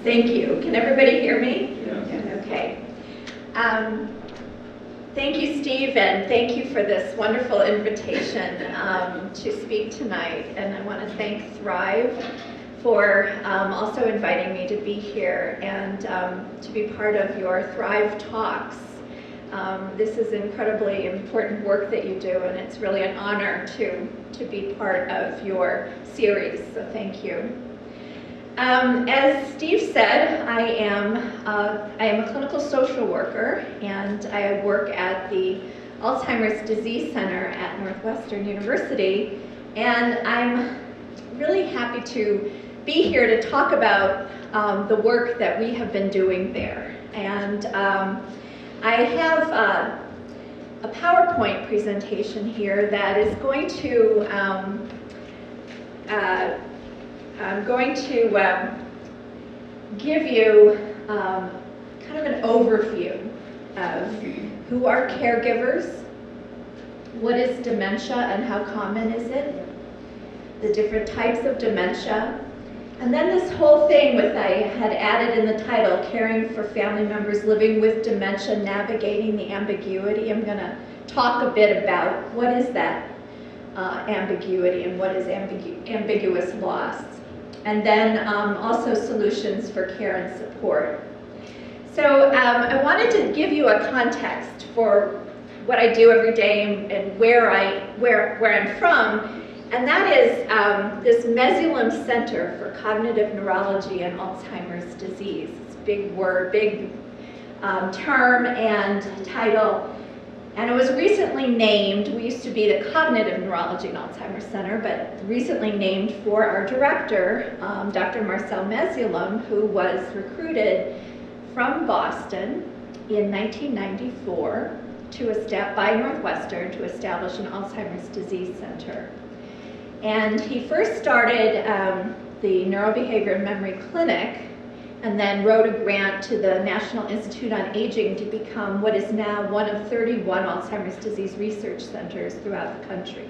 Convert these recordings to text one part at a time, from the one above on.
Thank you. Can everybody hear me? Yes. Okay. Thank you, Steve, and thank you for this wonderful invitation to speak tonight. And I want to thank Thrive for also inviting me to be here and to be part of your Thrive Talks. This is incredibly important work that you do, and it's really an honor to be part of your series, so thank you. As Steve said, I am a clinical social worker, and I work at the Alzheimer's Disease Center at Northwestern University, and I'm really happy to be here to talk about the work that we have been doing there. And I have a PowerPoint presentation here that is going to I'm going to give you kind of an overview of who are caregivers, what is dementia and how common is it, the different types of dementia, and then this whole thing with I had added in the title, Caring for Family Members Living with Dementia, Navigating the Ambiguity. I'm going to talk a bit about what is that ambiguity and what is ambiguous loss. And then also solutions for care and support. So I wanted to give you a context for what I do every day and where I'm from, and that is this Mesulin Center for Cognitive Neurology and Alzheimer's Disease. It's a big word, big term and title. And it was recently named, we used to be the Cognitive Neurology and Alzheimer's Center, but recently named for our director, Dr. Marcel Mesulin, who was recruited from Boston in 1994 by Northwestern to establish an Alzheimer's Disease Center. And he first started the Neurobehavior and Memory Clinic, and then wrote a grant to the National Institute on Aging to become what is now one of 31 Alzheimer's disease research centers throughout the country.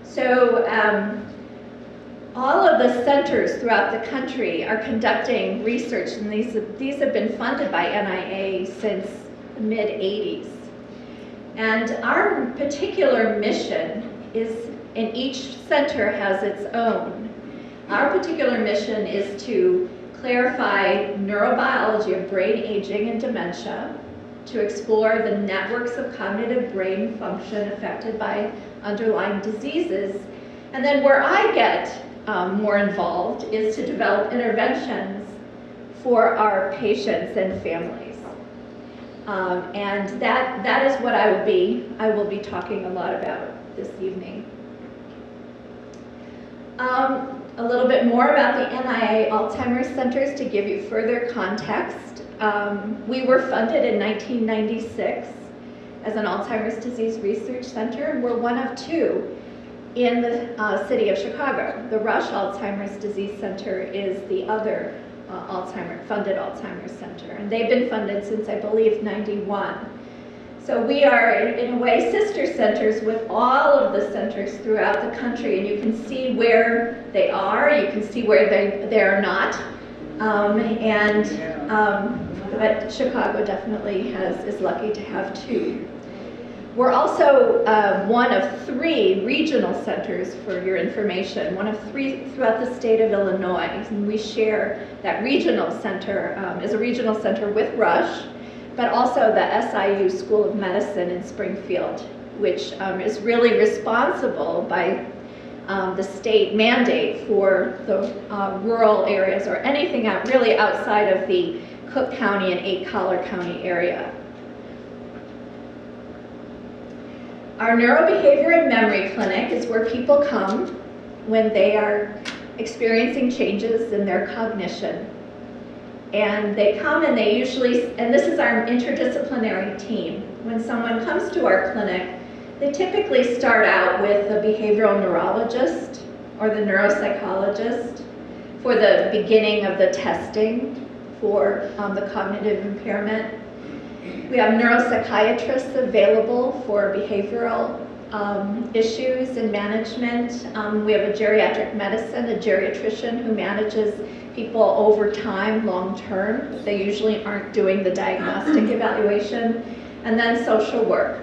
So all of the centers throughout the country are conducting research, and these have been funded by NIA since the mid-80s. And our particular mission is, and each center has its own. Our particular mission is to clarify neurobiology of brain aging and dementia, to explore the networks of cognitive brain function affected by underlying diseases. And then where I get more involved is to develop interventions for our patients and families. And that is what I will be talking a lot about this evening. A little bit more about the NIA Alzheimer's Centers to give you further context. We were funded in 1996 as an Alzheimer's Disease Research Center, and we're one of two in the city of Chicago. The Rush Alzheimer's Disease Center is the other funded Alzheimer's Center, and they've been funded since, I believe, '91. So we are, in a way, sister centers with all of the centers throughout the country, and you can see where they are, you can see where they are not, but Chicago definitely is lucky to have two. We're also one of 3 regional centers, for your information, one of 3 throughout the state of Illinois, and we share that regional center, is a regional center with Rush, but also the SIU School of Medicine in Springfield, which is really responsible by the state mandate for the rural areas or anything really outside of the Cook County and 8 Collar County area. Our Neurobehavior and Memory Clinic is where people come when they are experiencing changes in their cognition. And they come and they usually, and this is our interdisciplinary team. When someone comes to our clinic, they typically start out with a behavioral neurologist or the neuropsychologist for the beginning of the testing for the cognitive impairment. We have neuropsychiatrists available for behavioral issues and management. We have a geriatric medicine, a geriatrician who manages people over time, long term. They usually aren't doing the diagnostic evaluation. And then social work.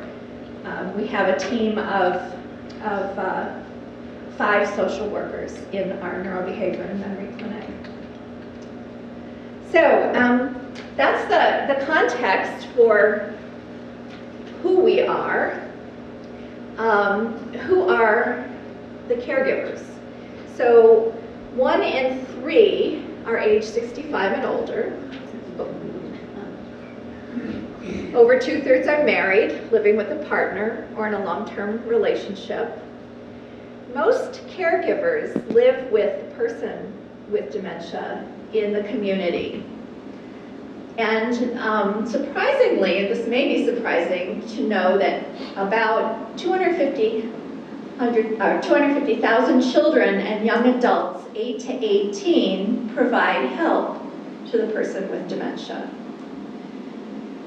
We have a team of 5 social workers in our neurobehavior and memory clinic. So that's the context for who we are. Who are the caregivers? So 1 in 3 are age 65 and older. Over 2/3 are married, living with a partner, or in a long-term relationship. Most caregivers live with a person with dementia in the community. And surprisingly, and this may be surprising to know that about 250,000 children and young adults 8 to 18 provide help to the person with dementia.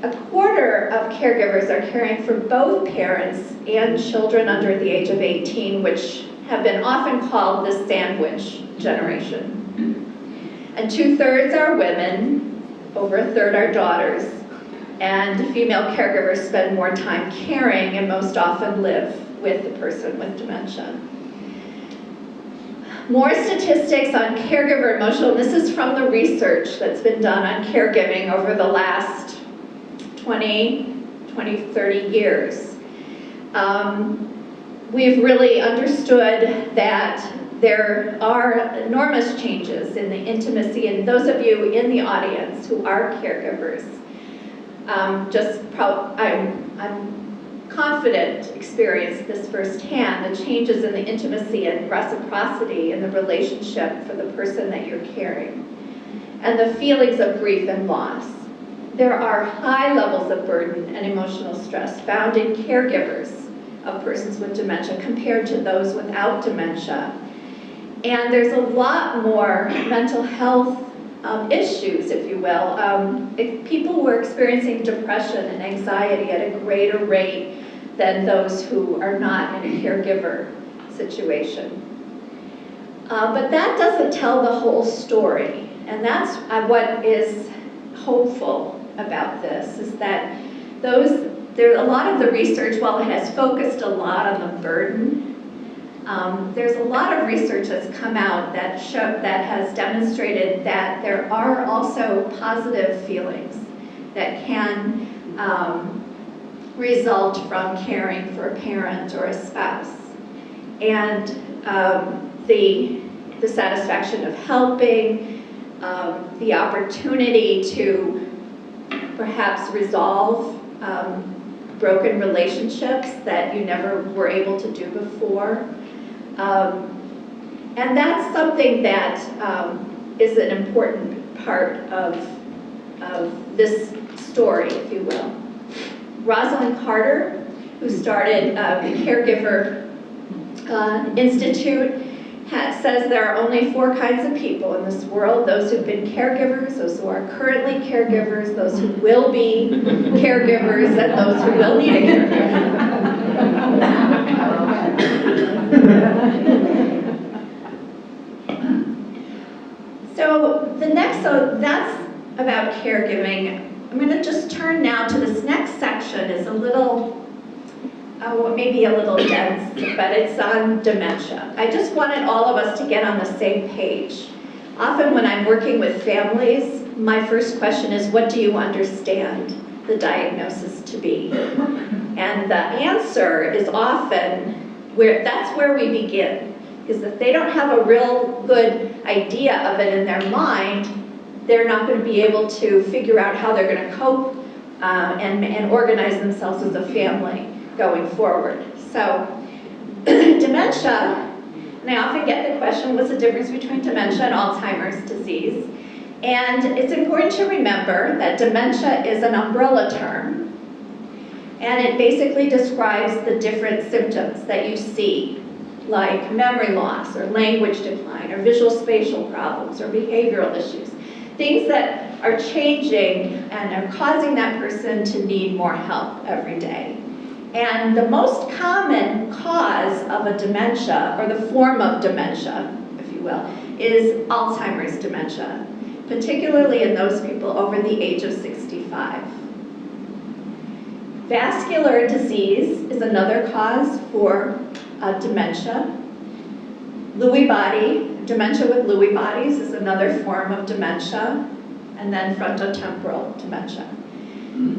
A quarter of caregivers are caring for both parents and children under the age of 18, which have been often called the sandwich generation. And 2/3 are women, over 1/3 are daughters, and female caregivers spend more time caring and most often live with the person with dementia. More statistics on caregiver emotional, this is from the research that's been done on caregiving over the last 30 years. We've really understood that there are enormous changes in the intimacy, and those of you in the audience who are caregivers, I'm confident experienced this firsthand, the changes in the intimacy and reciprocity in the relationship for the person that you're caring, and the feelings of grief and loss. There are high levels of burden and emotional stress found in caregivers of persons with dementia compared to those without dementia. And there's a lot more mental health issues, if you will. People were experiencing depression and anxiety at a greater rate than those who are not in a caregiver situation. But that doesn't tell the whole story. And that's what is hopeful about this, is that a lot of the research, while it has focused a lot on the burden, there's a lot of research that's come out that has demonstrated that there are also positive feelings that can result from caring for a parent or a spouse. And the satisfaction of helping, the opportunity to perhaps resolve broken relationships that you never were able to do before. And that's something that is an important part of this story, if you will. Rosalind Carter, who started the Caregiver Institute, says there are only 4 kinds of people in this world: those who've been caregivers, those who are currently caregivers, those who will be caregivers, and those who will need a caregiver. So that's about caregiving. I'm going to just turn now to this next section. Is a little, maybe a little dense, but it's on dementia. I just wanted all of us to get on the same page. Often when I'm working with families, my first question is, what do you understand the diagnosis to be? And the answer is often, that's where we begin. Because if they don't have a real good idea of it in their mind, they're not going to be able to figure out how they're going to cope and organize themselves as a family going forward. So dementia, and I often get the question, what's the difference between dementia and Alzheimer's disease? And it's important to remember that dementia is an umbrella term, and it basically describes the different symptoms that you see, like memory loss or language decline or visual spatial problems or behavioral issues, things that are changing and are causing that person to need more help every day. And the most common cause of a dementia, or the form of dementia, if you will, is Alzheimer's dementia, particularly in those people over the age of 65. Vascular disease is another cause for dementia. Lewy body, dementia with Lewy bodies is another form of dementia, and then frontotemporal dementia.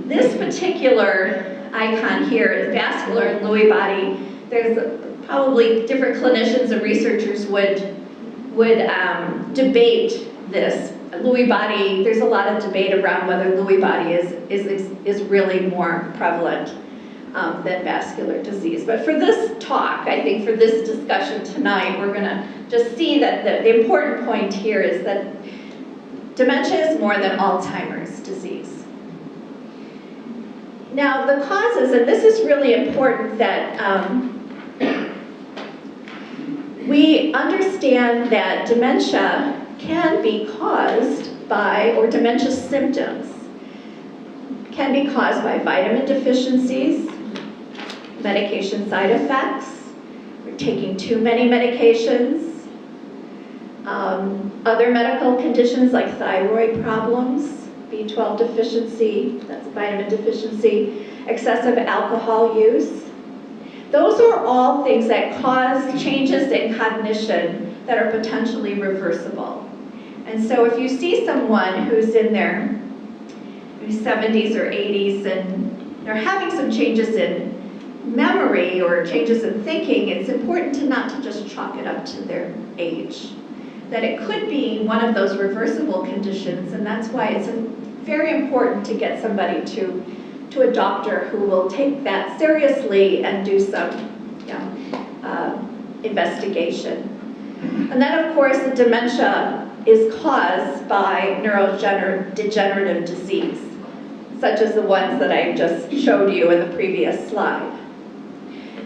This particular icon here is vascular and Lewy body. There's probably different clinicians and researchers would debate this. Lewy body, there's a lot of debate around whether Lewy body is really more prevalent than vascular disease. But for this talk, I think for this discussion tonight, we're going to just see that the important point here is that dementia is more than Alzheimer's disease. Now, the causes, and this is really important that we understand that dementia can be caused by, or dementia symptoms can be caused by vitamin deficiencies, medication side effects, or taking too many medications, other medical conditions like thyroid problems, B12 deficiency, that's vitamin deficiency, excessive alcohol use. Those are all things that cause changes in cognition that are potentially reversible. And so if you see someone who's in their 70s or 80s and they're having some changes in memory or changes in thinking, it's important not to just chalk it up to their age. That it could be one of those reversible conditions, and that's why it's very important to get somebody to a doctor who will take that seriously and do some investigation. And then, of course, the dementia is caused by neurodegenerative disease, such as the ones that I just showed you in the previous slide.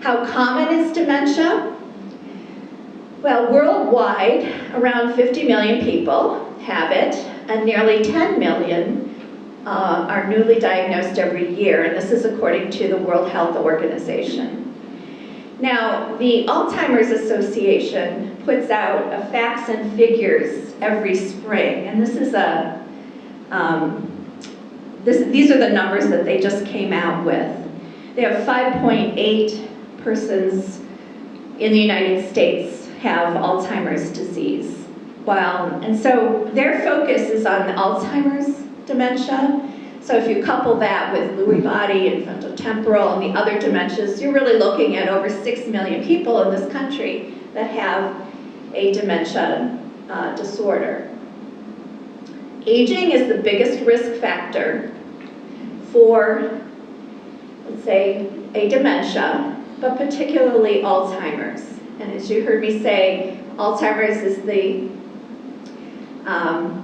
How common is dementia? Well, worldwide, around 50 million people have it, and nearly 10 million are newly diagnosed every year, and this is according to the World Health Organization. Now, the Alzheimer's Association puts out a facts and figures every spring, and this is these are the numbers that they just came out with. They have 5.8 persons in the United States have Alzheimer's disease. And so their focus is on Alzheimer's dementia. So if you couple that with Lewy body and frontotemporal and the other dementias, you're really looking at over 6 million people in this country that have a dementia disorder. Aging is the biggest risk factor for, let's say, a dementia, but particularly Alzheimer's. And as you heard me say, Alzheimer's is the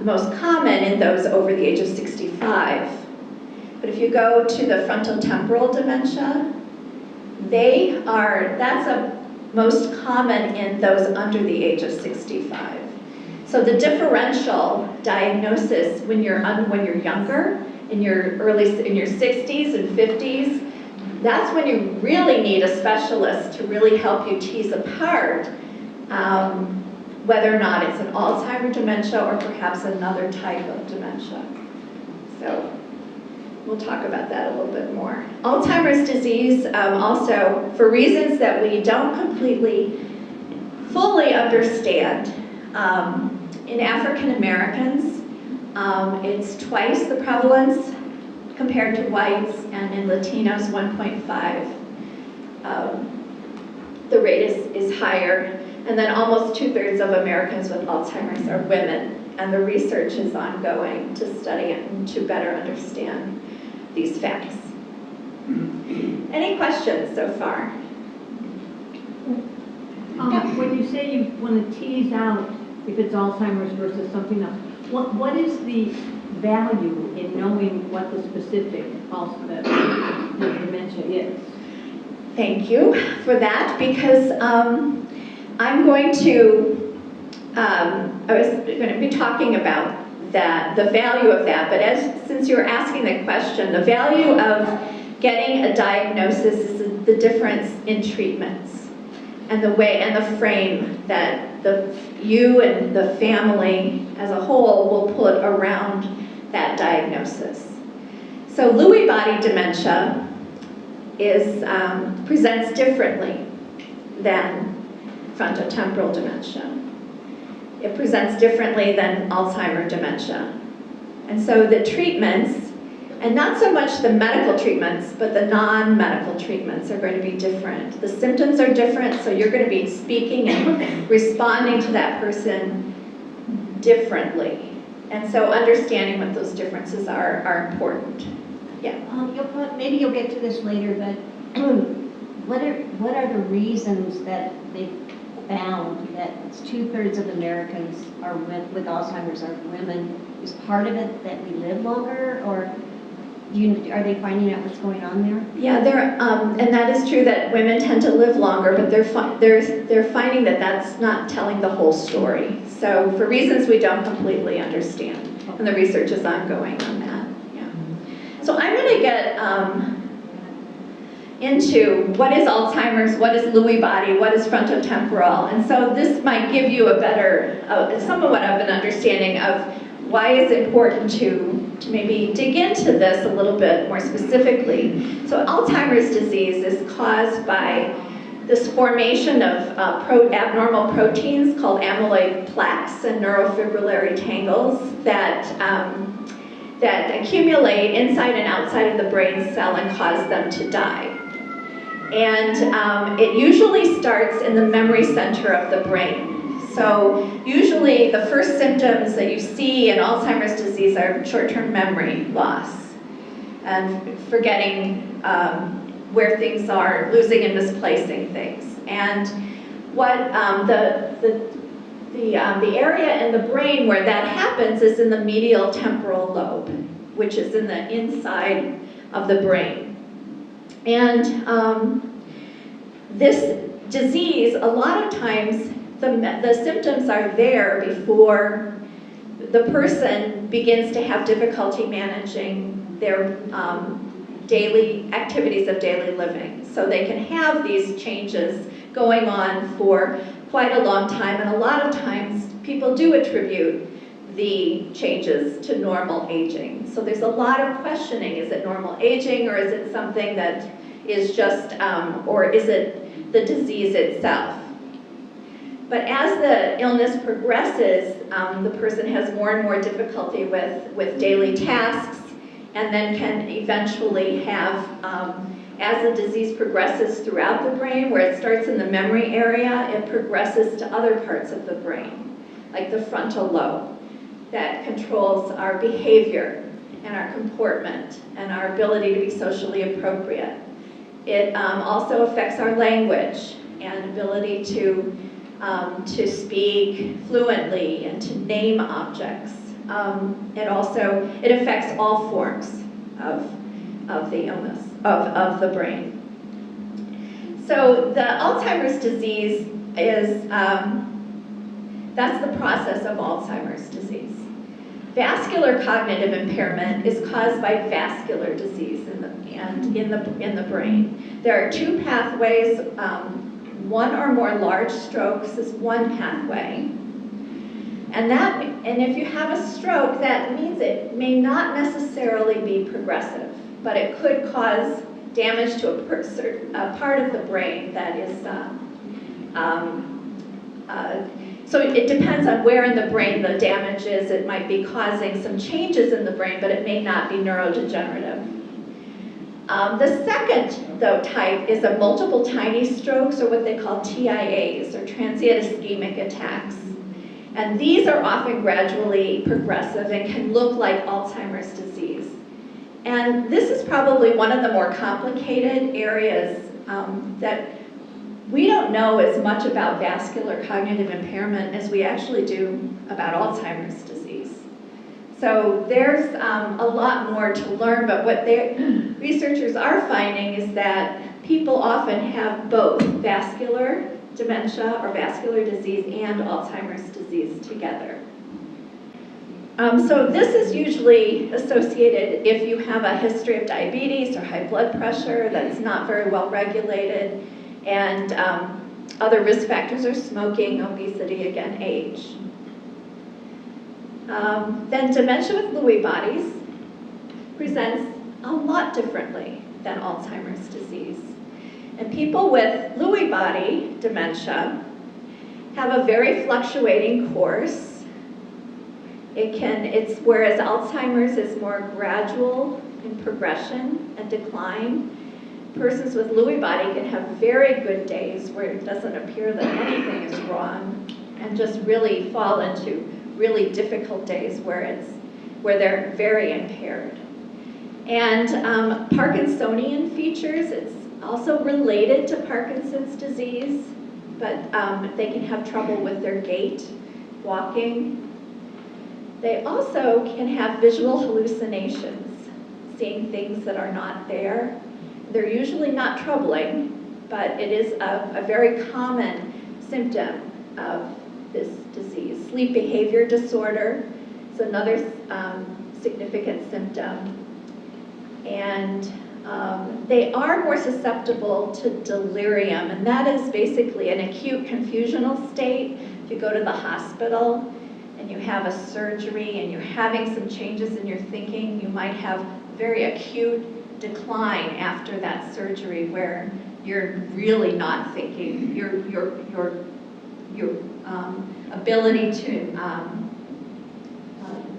most common in those over the age of 65. But if you go to the frontotemporal dementia, that's a most common in those under the age of 65. So the differential diagnosis when you're younger, in your 60s and 50s, that's when you really need a specialist to really help you tease apart whether or not it's an Alzheimer's dementia or perhaps another type of dementia. So we'll talk about that a little bit more. Alzheimer's disease also, for reasons that we don't fully understand, in African Americans, it's twice the prevalence compared to whites, and in Latinos, 1.5. The rate is higher. And then almost 2/3 of Americans with Alzheimer's are women. And the research is ongoing to study it and to better understand these facts. Any questions so far? When you say you want to tease out if it's Alzheimer's versus something else, what is the value in knowing what the specific the dementia is? Thank you for that, because I'm going to, I was going to be talking about that, the value of that, but since you're asking the question, the value of getting a diagnosis is the difference in treatments. and the way and the frame that you and the family as a whole will put around that diagnosis. So Lewy body dementia presents differently than frontotemporal dementia. It presents differently than Alzheimer's dementia. And so the treatments, and not so much the medical treatments, but the non-medical treatments are going to be different. The symptoms are different, so you're going to be speaking and responding to that person differently. And so understanding what those differences are important. Yeah. Maybe you'll get to this later, but what are the reasons that they found that 2/3 of Americans are with Alzheimer's are women? Is part of it that we live longer, or are they finding out what's going on there? Yeah, and that is true that women tend to live longer, but they're finding that that's not telling the whole story. So for reasons we don't completely understand, and the research is ongoing on that. Yeah. So I'm going to get into what is Alzheimer's, what is Lewy body, what is frontotemporal, and so this might give you a better, somewhat of an understanding of why it's important to maybe dig into this a little bit more specifically. So Alzheimer's disease is caused by this formation of abnormal proteins called amyloid plaques and neurofibrillary tangles that accumulate inside and outside of the brain cell and cause them to die. And it usually starts in the memory center of the brain. So usually the first symptoms that you see in Alzheimer's disease are short-term memory loss and forgetting where things are, losing and misplacing things. And what the area in the brain where that happens is in the medial temporal lobe, which is in the inside of the brain. And this disease, a lot of times, the symptoms are there before the person begins to have difficulty managing their daily activities of daily living. So they can have these changes going on for quite a long time, and a lot of times people do attribute the changes to normal aging. So there's a lot of questioning. Is it normal aging, or is it something that is just, or is it the disease itself? But as the illness progresses, the person has more and more difficulty with daily tasks, and then can eventually have, as the disease progresses throughout the brain, where it starts in the memory area, it progresses to other parts of the brain, like the frontal lobe, that controls our behavior and our comportment and our ability to be socially appropriate. It also affects our language and ability to speak fluently and to name objects. It affects all forms of the illness, of the brain. So the Alzheimer's disease is, that's the process of Alzheimer's disease. Vascular cognitive impairment is caused by vascular disease in the brain. There are two pathways. One or more large strokes is one pathway. And if you have a stroke, that means it may not necessarily be progressive, but it could cause damage to a part of the brain that is, so it depends on where in the brain the damage is. It might be causing some changes in the brain, but it may not be neurodegenerative. The second, though, type is a multiple tiny strokes, or what they call TIAs, or transient ischemic attacks. And these are often gradually progressive and can look like Alzheimer's disease. And this is probably one of the more complicated areas that we don't know as much about vascular cognitive impairment as we actually do about Alzheimer's disease. So there's a lot more to learn, but what researchers are finding is that people often have both vascular dementia or vascular disease and Alzheimer's disease together. So this is usually associated if you have a history of diabetes or high blood pressure that's not very well regulated, and Other risk factors are smoking, obesity, again, age. Then dementia with Lewy bodies presents a lot differently than Alzheimer's disease. And people with Lewy body dementia have a very fluctuating course. Whereas Alzheimer's is more gradual in progression and decline, persons with Lewy body can have very good days where it doesn't appear that anything is wrong, and just really fall into really difficult days where they're very impaired. And Parkinsonian features, it's also related to Parkinson's disease, but they can have trouble with their gait, walking. They also can have visual hallucinations, seeing things that are not there. They're usually not troubling, but it is a very common symptom of this disease. Sleep behavior disorder is another significant symptom. And they are more susceptible to delirium, and that is basically an acute confusional state. If you go to the hospital and you have a surgery and you're having some changes in your thinking, you might have very acute decline after that surgery where you're really not thinking. Your ability to,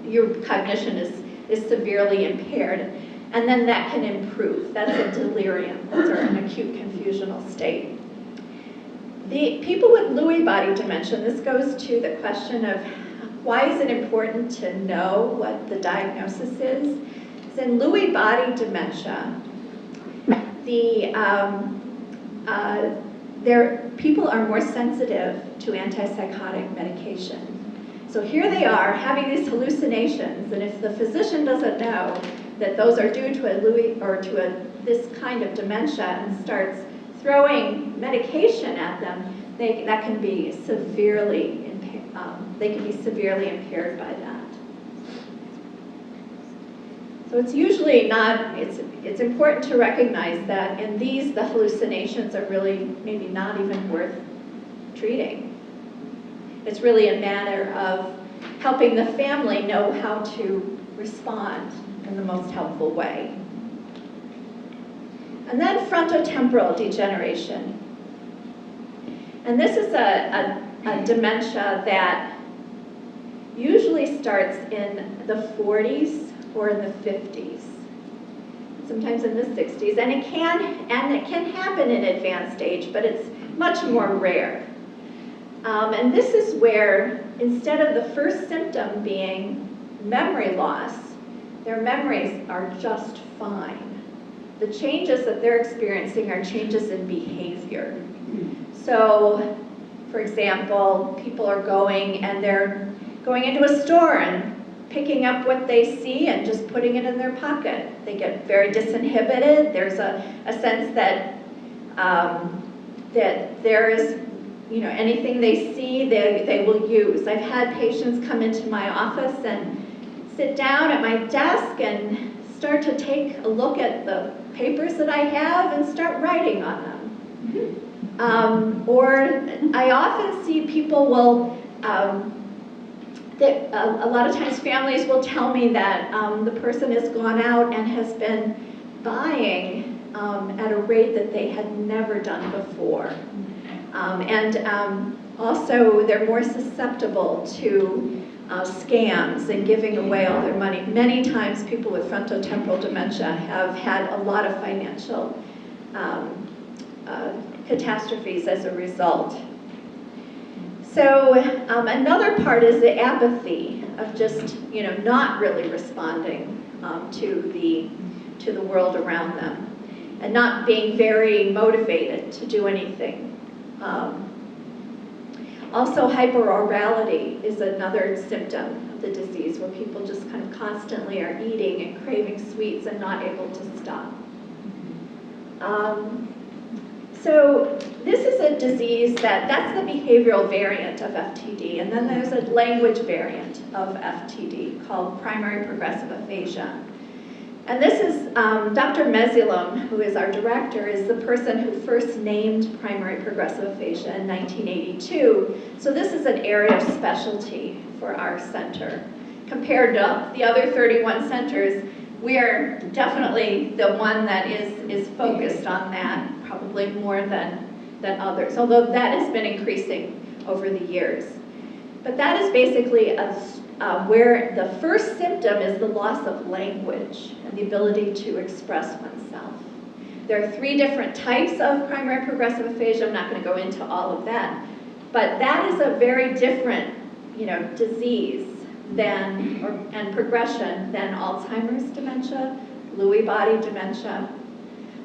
your cognition is severely impaired. And then that can improve. That's a delirium, or an acute confusional state. The people with Lewy body dementia, this goes to the question of why is it important to know what the diagnosis is? So in Lewy body dementia, people are more sensitive to antipsychotic medication. So here they are having these hallucinations, and if the physician doesn't know that those are due to this kind of dementia and starts throwing medication at them, they can be severely impaired by that. So it's usually not, it's important to recognize that in these, the hallucinations are really maybe not even worth treating. It's really a matter of helping the family know how to respond in the most helpful way. And then frontotemporal degeneration. And this is a dementia that usually starts in the 40s or in the 50s, sometimes in the 60s, and it can happen in advanced age, but it's much more rare. And this is where, instead of the first symptom being memory loss, their memories are just fine. The changes that they're experiencing are changes in behavior. So, for example, people are going into a store and picking up what they see and just putting it in their pocket. They get very disinhibited. There's a sense that that there is, anything they see, they will use. I've had patients come into my office and sit down at my desk and start to take a look at the papers that I have and start writing on them. Or I often see people will, a lot of times families will tell me that the person has gone out and has been buying at a rate that they had never done before. Also they're more susceptible to scams and giving away all their money. Many times people with frontotemporal dementia have had a lot of financial catastrophes as a result. So another part is the apathy of just, not really responding to the world around them and not being very motivated to do anything. Also, hyperorality is another symptom of the disease where people just kind of constantly are eating and craving sweets and not able to stop. So this is a disease that's the behavioral variant of FTD, and then there's a language variant of FTD called primary progressive aphasia. And this is Dr. Mesulum, who is our director, is the person who first named primary progressive aphasia in 1982. So this is an area of specialty for our center. Compared to the other 31 centers, we are definitely the one that is focused on that, probably more than others, although that has been increasing over the years. But that is basically where the first symptom is the loss of language and the ability to express oneself. There are 3 different types of primary progressive aphasia. I'm not going to go into all of that. But that is a very different, disease and progression than Alzheimer's dementia, Lewy body dementia,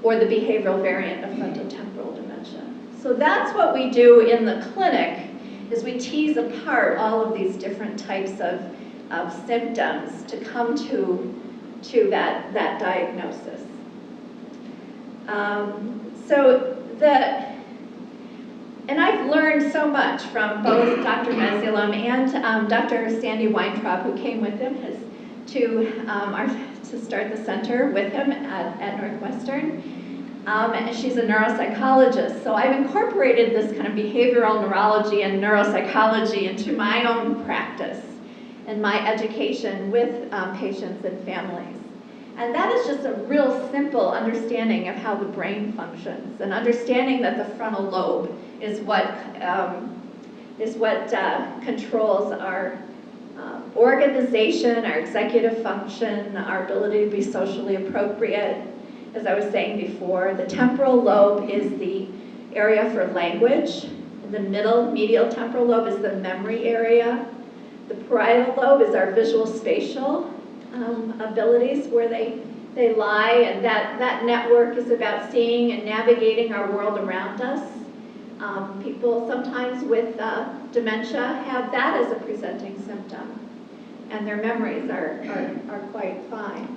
or the behavioral variant of frontotemporal dementia. So that's what we do in the clinic, is we tease apart all of these different types of symptoms to come to that diagnosis. And I've learned so much from both Dr. Mesulum and Dr. Sandy Weintraub, who came with him to start the center with him at Northwestern. And she's a neuropsychologist, so I've incorporated this kind of behavioral neurology and neuropsychology into my own practice and my education with patients and families. And that is just a real simple understanding of how the brain functions, and understanding that the frontal lobe is what controls our organization, our executive function, our ability to be socially appropriate. As I was saying before, the temporal lobe is the area for language. The medial temporal lobe is the memory area. The parietal lobe is our visual spatial abilities, where they lie, and that network is about seeing and navigating our world around us. People sometimes with dementia have that as a presenting symptom, and their memories are quite fine.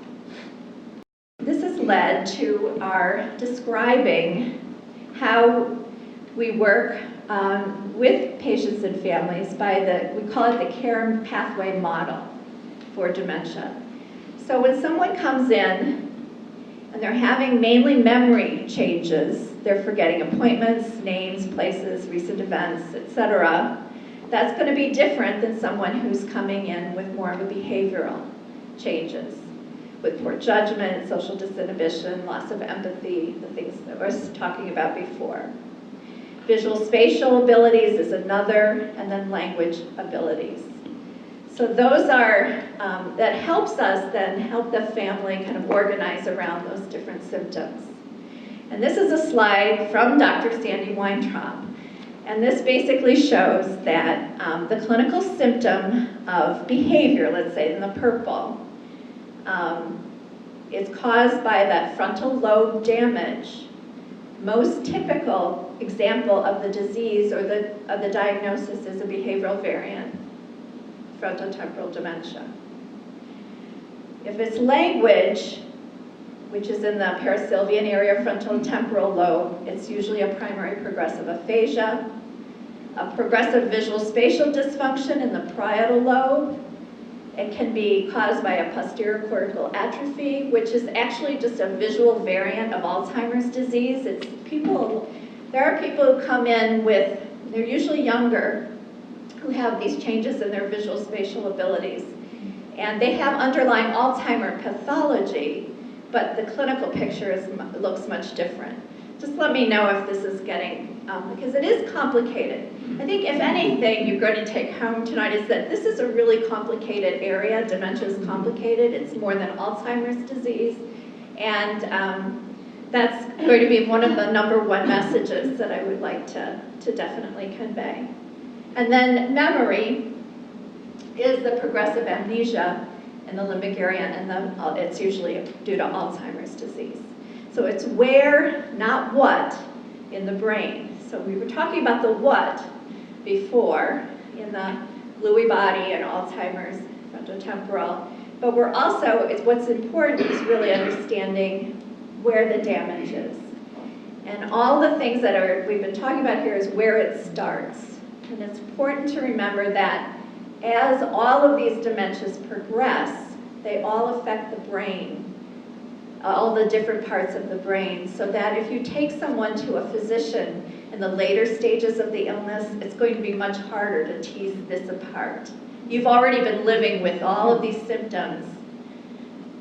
This has led to our describing how we work with patients and families we call it the care pathway model for dementia. So when someone comes in and they're having mainly memory changes, they're forgetting appointments, names, places, recent events, etc., that's going to be different than someone who's coming in with more of a behavioral changes, with poor judgment, social disinhibition, loss of empathy, the things that I was talking about before. Visual spatial abilities is another, and then language abilities. So those are, that helps us then help the family kind of organize around those different symptoms. And this is a slide from Dr. Sandy Weintraub. And this basically shows that the clinical symptom of behavior, let's say in the purple, is caused by that frontal lobe damage. Most typical example of the disease or of the diagnosis is a behavioral variant, frontotemporal dementia. If it's language, which is in the parasylvian area of frontotemporal lobe, it's usually a primary progressive aphasia, a progressive visual spatial dysfunction in the parietal lobe. It can be caused by a posterior cortical atrophy, which is actually just a visual variant of Alzheimer's disease. There are people who come in with, they're usually younger, who have these changes in their visual spatial abilities. And they have underlying Alzheimer pathology, but the clinical picture looks much different. Just let me know if this is getting, because it is complicated. I think if anything you're going to take home tonight is that this is a really complicated area. Dementia is complicated. It's more than Alzheimer's disease. And that's going to be one of the #1 messages that I would like to definitely convey. And then memory is the progressive amnesia in the limbic area, and it's usually due to Alzheimer's disease. So it's where, not what, in the brain. So we were talking about the what before in the Lewy body and Alzheimer's, frontotemporal, but we're also, what's important is really understanding where the damage is. And all the things that we've been talking about here is where it starts. And it's important to remember that as all of these dementias progress, they all affect the brain all the different parts of the brain, so that if you take someone to a physician in the later stages of the illness, it's going to be much harder to tease this apart. You've already been living with all of these symptoms.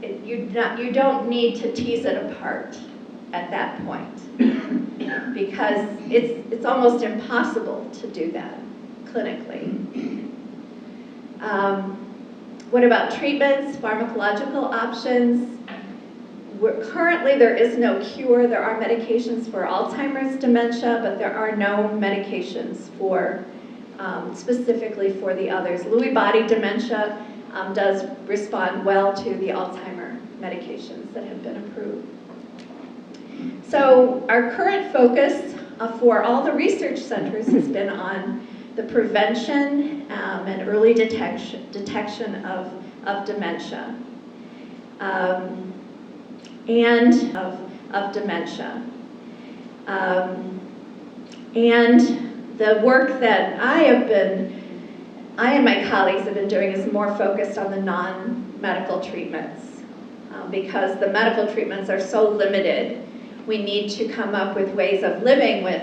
You don't need to tease it apart at that point, because it's almost impossible to do that clinically. What about treatments, pharmacological options? Currently, there is no cure. There are medications for Alzheimer's dementia, but there are no medications for specifically for the others. Lewy body dementia does respond well to the Alzheimer medications that have been approved. So our current focus for all the research centers has been on the prevention and early detection of dementia. And of dementia. And the work that I and my colleagues have been doing is more focused on the non-medical treatments. Because the medical treatments are so limited, we need to come up with ways of living with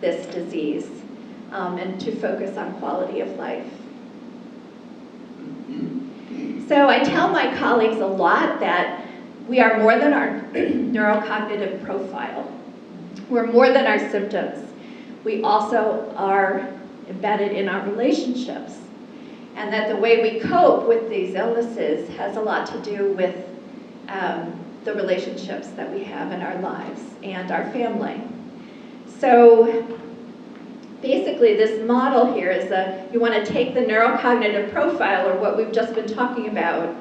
this disease and to focus on quality of life. So I tell my colleagues a lot that we are more than our neurocognitive profile. We're more than our symptoms. We also are embedded in our relationships. And that the way we cope with these illnesses has a lot to do with the relationships that we have in our lives and our family. So basically this model here is that you want to take the neurocognitive profile, or what we've just been talking about,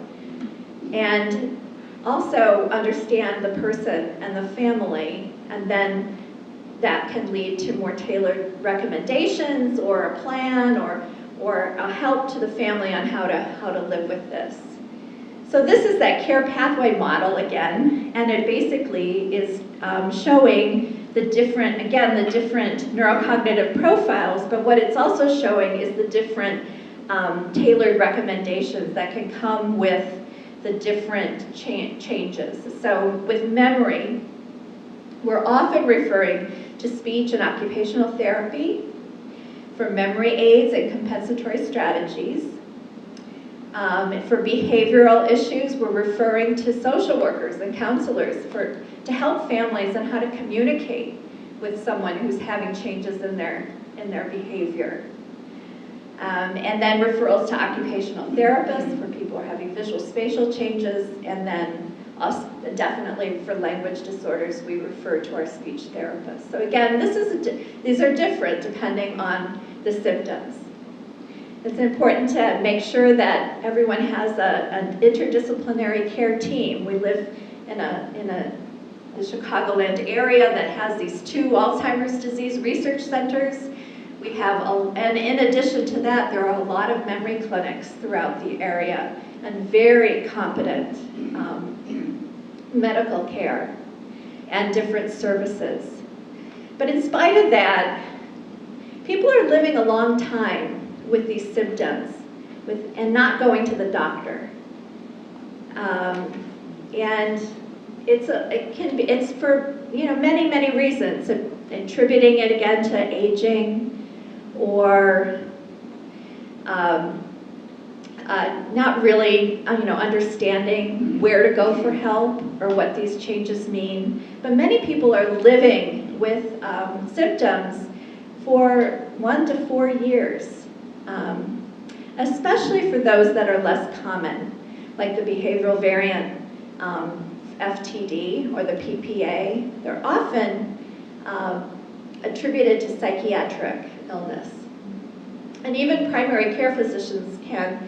and also understand the person and the family, and then that can lead to more tailored recommendations or a plan or a help to the family on how to live with this. So this is that care pathway model again, and it basically is showing the different neurocognitive profiles, but what it's also showing is the different tailored recommendations that can come with the different changes. So with memory, we're often referring to speech and occupational therapy for memory aids and compensatory strategies. For behavioral issues, we're referring to social workers and counselors to help families on how to communicate with someone who's having changes in their behavior. And then referrals to occupational therapists for people who are having visual spatial changes, and then definitely for language disorders, we refer to our speech therapists. So again, these are different depending on the symptoms. It's important to make sure that everyone has an interdisciplinary care team. We live in the Chicagoland area that has these 2 Alzheimer's disease research centers. We have, and in addition to that, there are a lot of memory clinics throughout the area and very competent medical care and different services. But in spite of that, people are living a long time with these symptoms and not going to the doctor. And it's for many reasons, attributing it again to aging, or not really understanding where to go for help or what these changes mean. But many people are living with symptoms for 1 to 4 years, especially for those that are less common, like the behavioral variant FTD or the PPA. They're often attributed to psychiatric illness. And even primary care physicians can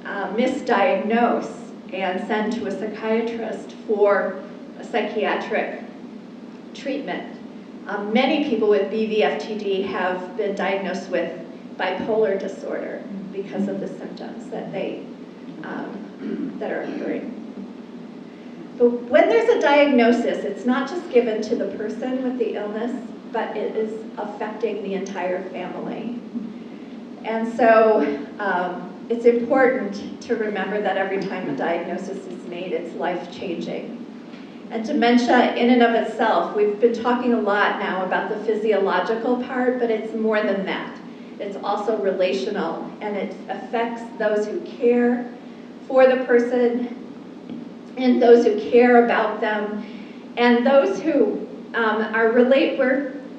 misdiagnose and send to a psychiatrist for a psychiatric treatment. Many people with BVFTD have been diagnosed with bipolar disorder because of the symptoms that are occurring. But when there's a diagnosis, it's not just given to the person with the illness, but it is affecting the entire family. And so it's important to remember that every time a diagnosis is made, it's life-changing. And dementia in and of itself, we've been talking a lot now about the physiological part, but it's more than that. It's also relational, and it affects those who care for the person, and those who care about them, and those who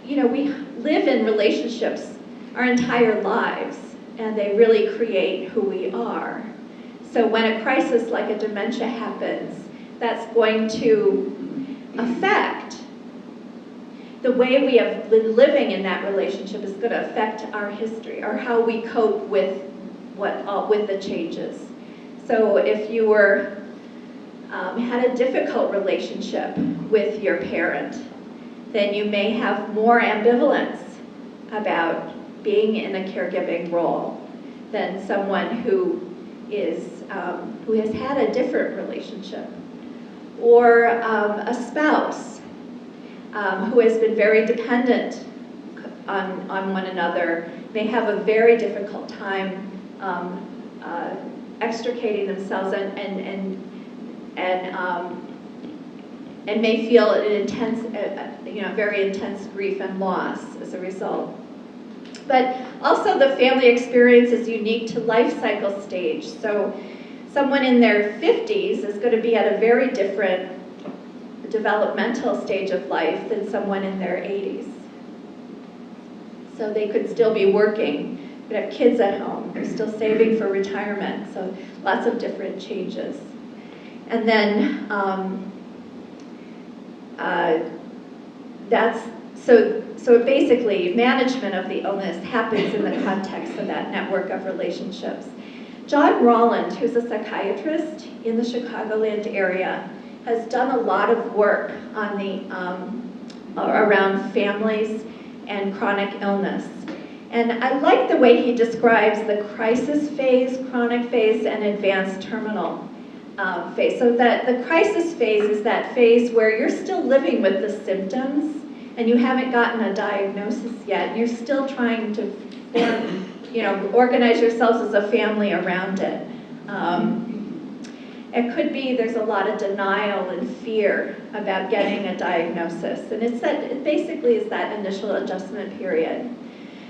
we live in relationships our entire lives, and they really create who we are. So when a crisis like a dementia happens, that's going to affect the way we have been living in that relationship. Is going to affect our history, or how we cope with with the changes. So if you were had a difficult relationship with your parent, then you may have more ambivalence about being in a caregiving role than someone who has had a different relationship, or a spouse who has been very dependent on one another may have a very difficult time extricating themselves and may feel an intense, very intense grief and loss as a result. But also the family experience is unique to life cycle stage. So someone in their 50s is going to be at a very different developmental stage of life than someone in their 80s. So they could still be working, could have kids at home, they're still saving for retirement, so lots of different changes. And then so basically management of the illness happens in the context of that network of relationships. John Rolland, who's a psychiatrist in the Chicagoland area, has done a lot of work on around families and chronic illness. And I like the way he describes the crisis phase, chronic phase, and advanced terminal phase. So that the crisis phase is that phase where you're still living with the symptoms and you haven't gotten a diagnosis yet, and you're still trying to organize yourselves as a family around it. It could be there's a lot of denial and fear about getting a diagnosis, and it basically is that initial adjustment period.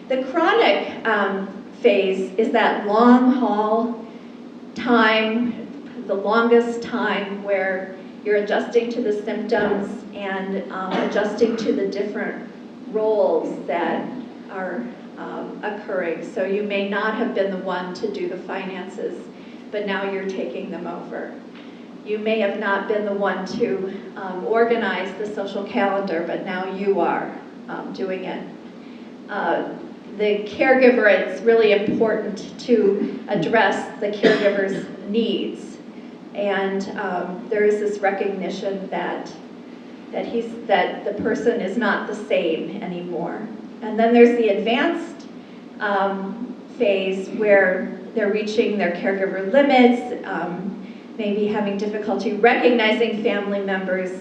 The chronic phase is that long haul time, the longest time where you're adjusting to the symptoms and adjusting to the different roles that are occurring. So you may not have been the one to do the finances, but now you're taking them over. You may have not been the one to organize the social calendar, but now you are doing it. The caregiver, it's really important to address the caregiver's needs. And there is this recognition that the person is not the same anymore. And then there's the advanced phase where they're reaching their caregiver limits, maybe having difficulty recognizing family members,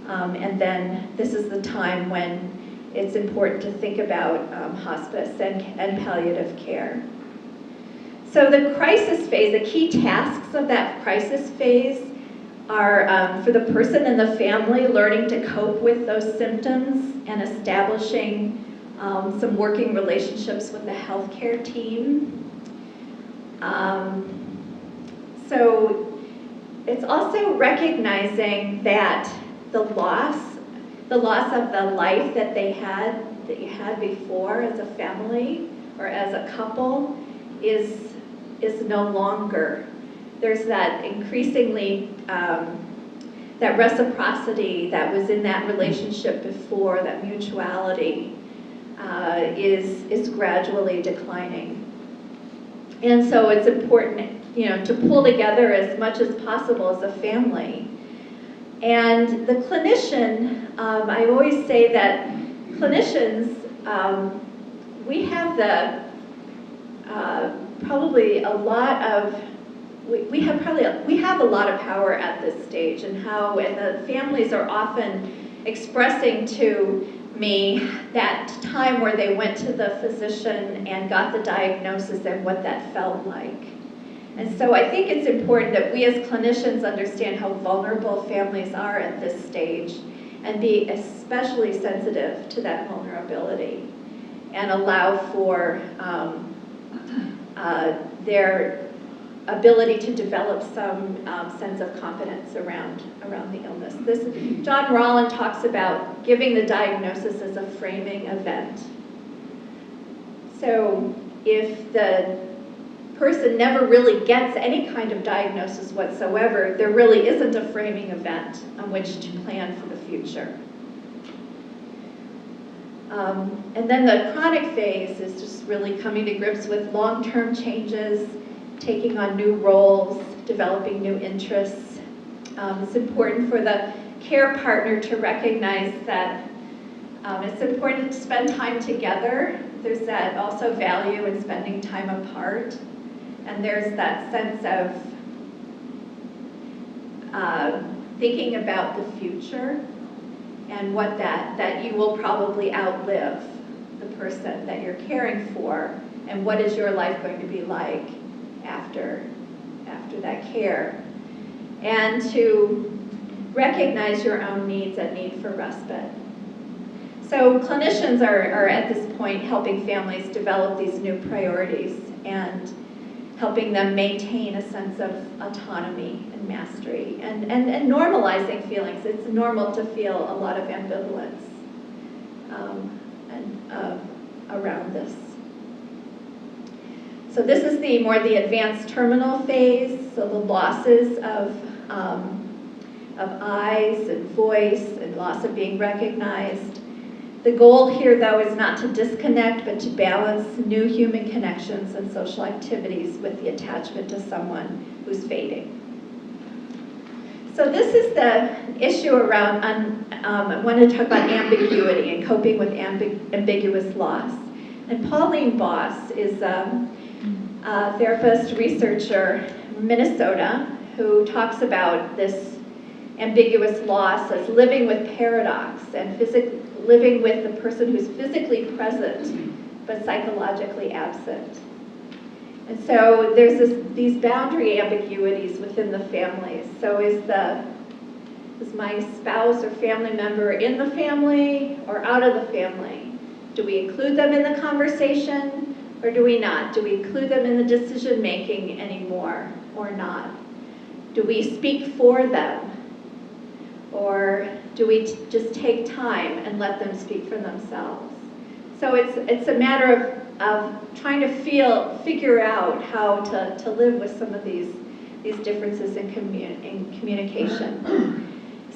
and then this is the time when it's important to think about hospice and palliative care. So the crisis phase, the key tasks of that crisis phase are for the person and the family learning to cope with those symptoms and establishing some working relationships with the healthcare team. So it's also recognizing that the loss of the life that you had before as a family or as a couple is no longer. There's that increasingly, that reciprocity that was in that relationship before, that mutuality is gradually declining. And so it's important, to pull together as much as possible as a family. And the clinician, I always say that clinicians, we have probably a lot of, we have a lot of power at this stage, and the families are often expressing to me that time where they went to the physician and got the diagnosis and what that felt like. And so I think it's important that we as clinicians understand how vulnerable families are at this stage and be especially sensitive to that vulnerability and allow for their ability to develop some sense of confidence around the illness. John Rolland talks about giving the diagnosis as a framing event. So if the person never really gets any kind of diagnosis whatsoever, there really isn't a framing event on which to plan for the future. And then the chronic phase is just really coming to grips with long-term changes, taking on new roles, developing new interests. It's important for the care partner to recognize that it's important to spend time together. There's that also value in spending time apart. And there's that sense of thinking about the future and what that you will probably outlive the person that you're caring for, and what is your life going to be like after that care. And to recognize your own needs and need for respite. So clinicians are at this point helping families develop these new priorities and helping them maintain a sense of autonomy and mastery and normalizing feelings. It's normal to feel a lot of ambivalence around this. So this is the advanced terminal phase, so the losses of eyes and voice and loss of being recognized. The goal here, though, is not to disconnect, but to balance new human connections and social activities with the attachment to someone who's fading. So this is the issue around, I wanted to talk about ambiguity and coping with ambiguous loss. And Pauline Boss is a therapist, researcher from Minnesota who talks about this ambiguous loss as living with paradox and living with the person who's physically present but psychologically absent. And so there's these boundary ambiguities within the families. So is my spouse or family member in the family or out of the family? Do we include them in the conversation or do we not? Do we include them in the decision making anymore or not? Do we speak for them? Or do we just take time and let them speak for themselves? So it's a matter of trying to figure out how to live with some of these differences in communication.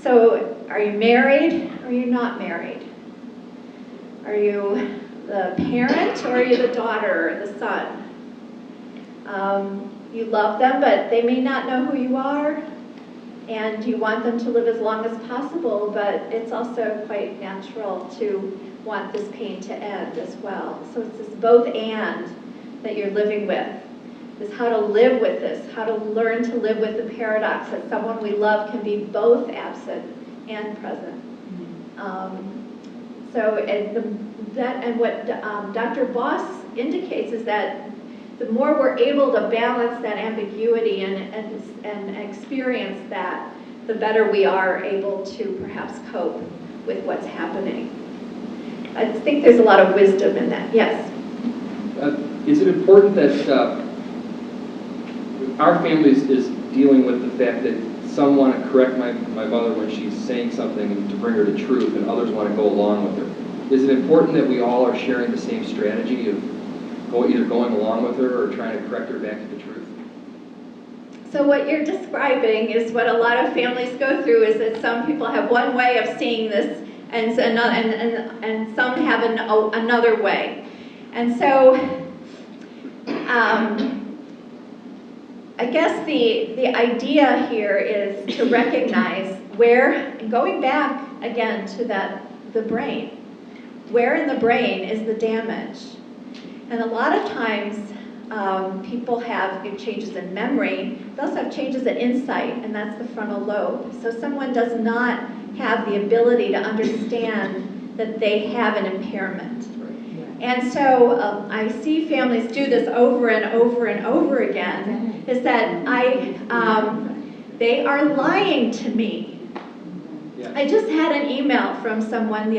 So are you married or are you not married? Are you the parent or are you the daughter or the son? You love them, but they may not know who you are. And you want them to live as long as possible, but it's also quite natural to want this pain to end as well. So it's this both and that you're living with. Is how to live with this, how to learn to live with the paradox that someone we love can be both absent and present. What Dr. Boss indicates is that the more we're able to balance that ambiguity and experience that, the better we are able to perhaps cope with what's happening. I think there's a lot of wisdom in that. Yes? Is it important that our family is dealing with the fact that some want to correct my mother when she's saying something and to bring her to truth, and others want to go along with her? Is it important that we all are sharing the same strategy of either going along with her or trying to correct her back to the truth? So what you're describing is what a lot of families go through, is that some people have one way of seeing this and some have another way. And so I guess the idea here is to recognize where, going back again to the brain, where in the brain is the damage? And a lot of times people have changes in memory. They also have changes in insight, and that's the frontal lobe. So someone does not have the ability to understand that they have an impairment. And so I see families do this over and over and over again, is that they are lying to me. Yeah. I just had an email from someone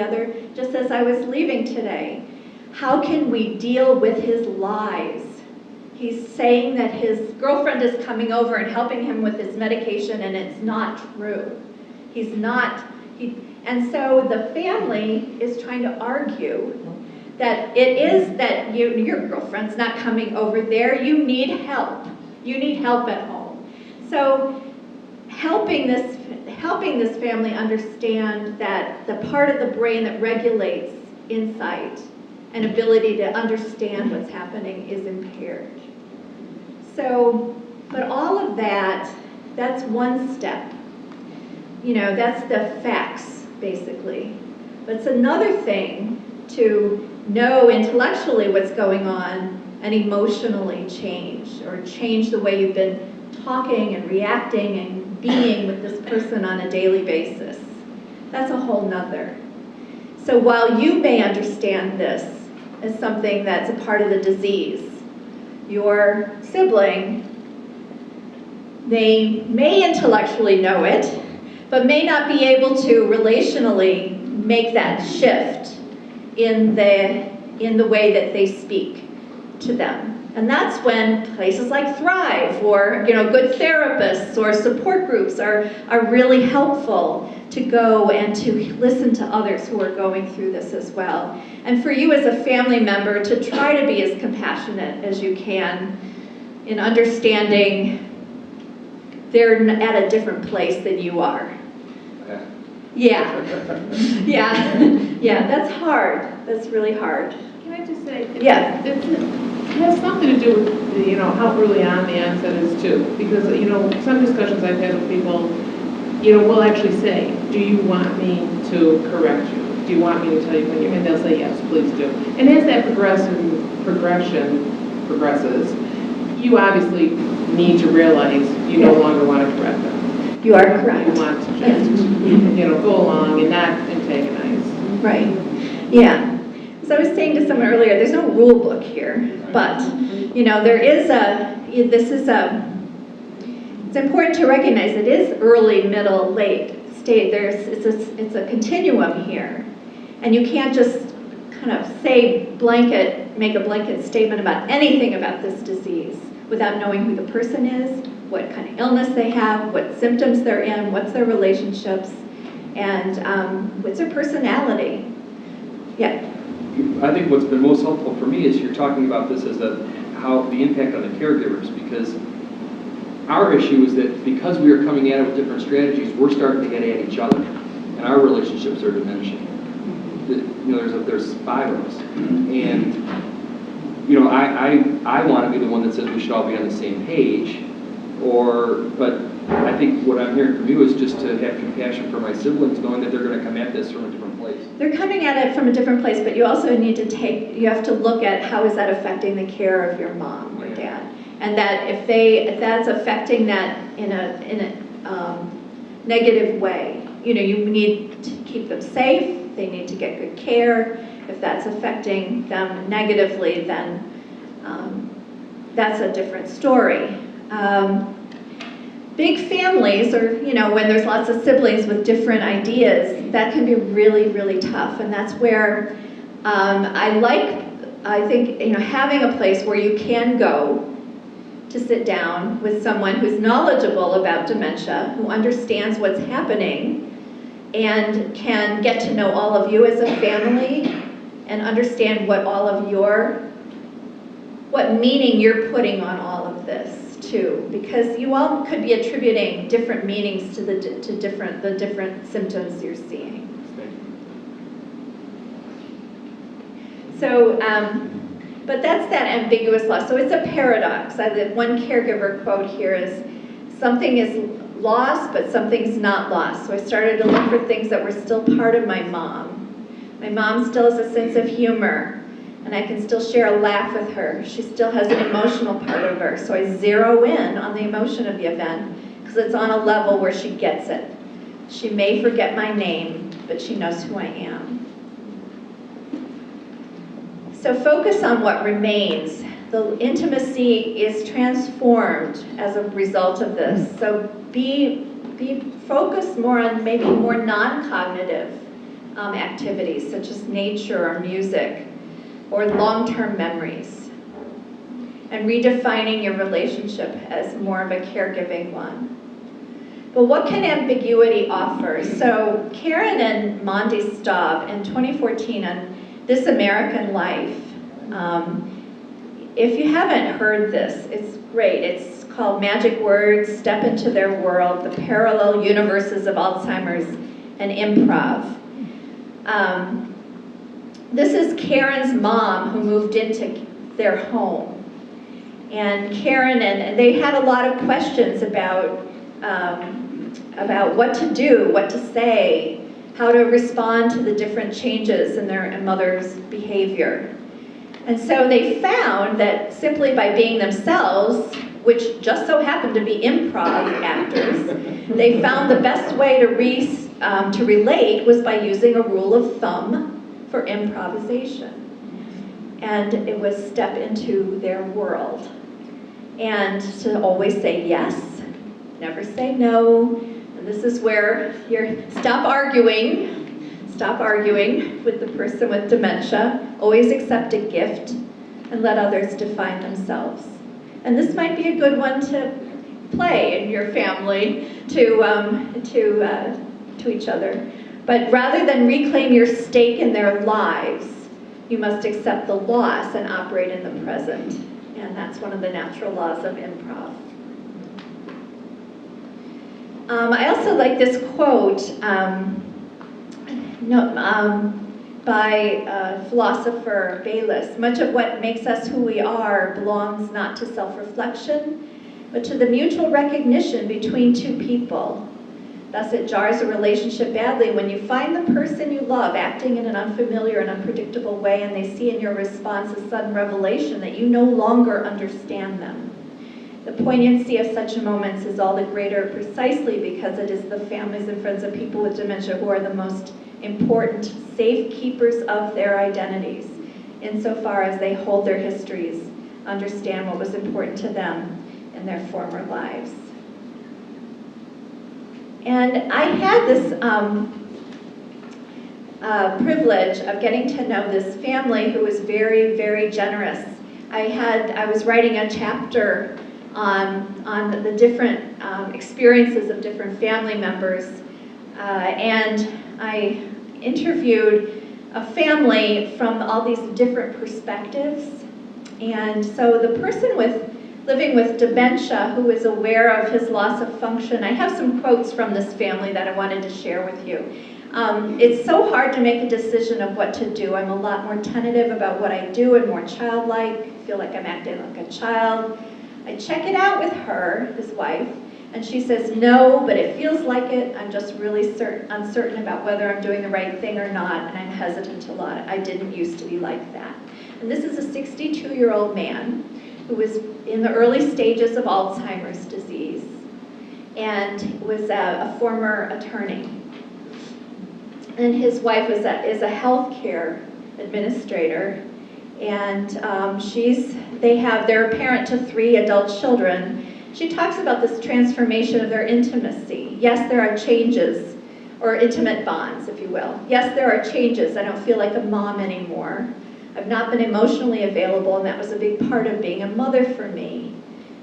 just as I was leaving today. How can we deal with his lies? He's saying that his girlfriend is coming over and helping him with his medication, and it's not true. He's not. And so the family is trying to argue that it is that your girlfriend's not coming over there. You need help. You need help at home. So helping this family understand that the part of the brain that regulates insight and ability to understand what's happening is impaired. So, but all of that's one step. That's the facts, basically. But it's another thing to know intellectually what's going on and emotionally change the way you've been talking and reacting and being with this person on a daily basis. That's a whole nother. So while you may understand this as something that's a part of the disease, your sibling, they may intellectually know it, but may not be able to relationally make that shift in the way that they speak to them. And that's when places like Thrive or good therapists or support groups are really helpful to go and to listen to others who are going through this as well. And for you as a family member to try to be as compassionate as you can in understanding they're at a different place than you are. Yeah. Yeah, that's hard. That's really hard. Can I just say? Yeah. It has something to do with, how early on the onset is too. Because, some discussions I've had with people, will actually say, do you want me to correct you? Do you want me to tell you when you're, and they'll say, yes, please do. And as that progression progresses, you obviously need to realize you no longer want to correct them. You are correct. You want to just, go along and not antagonize. Right. Yeah. As I was saying to someone earlier, there's no rule book here, but there is it's important to recognize it is early, middle, late state. It's a continuum here, and you can't just kind of make a blanket statement about anything about this disease without knowing who the person is, what kind of illness they have, what symptoms they're in, what's their relationships, and what's their personality. Yeah. I think what's been most helpful for me is you're talking about this as how the impact on the caregivers, because our issue is that because we are coming at it with different strategies, we're starting to get at each other, and our relationships are diminishing. There's 5 of us, and I want to be the one that says we should all be on the same page, but I think what I'm hearing from you is just to have compassion for my siblings, knowing that they're going to come at this from a different place. They're coming at it from a different place, but you also you have to look at how is that affecting the care of your mom or dad, and that if that's affecting that in a negative way, you need to keep them safe. They need to get good care. If that's affecting them negatively, then that's a different story. Big families, or when there's lots of siblings with different ideas, that can be really, really tough. And that's where I think having a place where you can go to sit down with someone who's knowledgeable about dementia, who understands what's happening, and can get to know all of you as a family and understand what meaning you're putting on all of this too, because you all could be attributing different meanings to the different symptoms you're seeing. So, but that's that ambiguous loss. So it's a paradox. The one caregiver quote here is, something is lost, but something's not lost. So I started to look for things that were still part of my mom. My mom still has a sense of humor, and I can still share a laugh with her. She still has an emotional part of her. So I zero in on the emotion of the event, because it's on a level where she gets it. She may forget my name, but she knows who I am. So focus on what remains. The intimacy is transformed as a result of this. So be focused more on maybe more non-cognitive activities such as nature or music or long-term memories. And redefining your relationship as more of a caregiving one. But what can ambiguity offer? So Karen and Mondi Staub in 2014 on This American Life, if you haven't heard this, it's great. It's called Magic Words, Step into Their World, the Parallel Universes of Alzheimer's and Improv. This is Karen's mom who moved into their home. And Karen and they had a lot of questions about what to do, what to say, how to respond to the different changes in their mother's behavior. And so they found that simply by being themselves, which just so happened to be improv actors, they found the best way to relate was by using a rule of thumb for improvisation. And it was step into their world. And to always say yes, never say no. And this is where stop arguing with the person with dementia. Always accept a gift and let others define themselves. And this might be a good one to play in your family to each other. But rather than reclaim your stake in their lives, you must accept the loss and operate in the present. And that's one of the natural laws of improv. I also like this quote by philosopher Baylis. Much of what makes us who we are belongs not to self-reflection, but to the mutual recognition between two people. Thus, it jars a relationship badly when you find the person you love acting in an unfamiliar and unpredictable way, and they see in your response a sudden revelation that you no longer understand them. The poignancy of such moments is all the greater precisely because it is the families and friends of people with dementia who are the most important safekeepers of their identities, insofar as they hold their histories, understand what was important to them in their former lives. And I had this privilege of getting to know this family who was very, very generous. I was writing a chapter on the different experiences of different family members, and I interviewed a family from all these different perspectives. And so the person living with dementia who is aware of his loss of function, I have some quotes from this family that I wanted to share with you. It's so hard to make a decision of what to do. I'm a lot more tentative about what I do and more childlike. I feel like I'm acting like a child. I check it out with her, his wife, and she says, no, but it feels like it. I'm just really uncertain about whether I'm doing the right thing or not, and I'm hesitant a lot. I didn't used to be like that. And this is a 62-year-old man who was in the early stages of Alzheimer's disease and was a former attorney. And his wife is a healthcare administrator, and they're a parent to 3 adult children. She talks about this transformation of their intimacy. Yes, there are changes, or intimate bonds, if you will. Yes, there are changes. I don't feel like a mom anymore. I've not been emotionally available, and that was a big part of being a mother for me.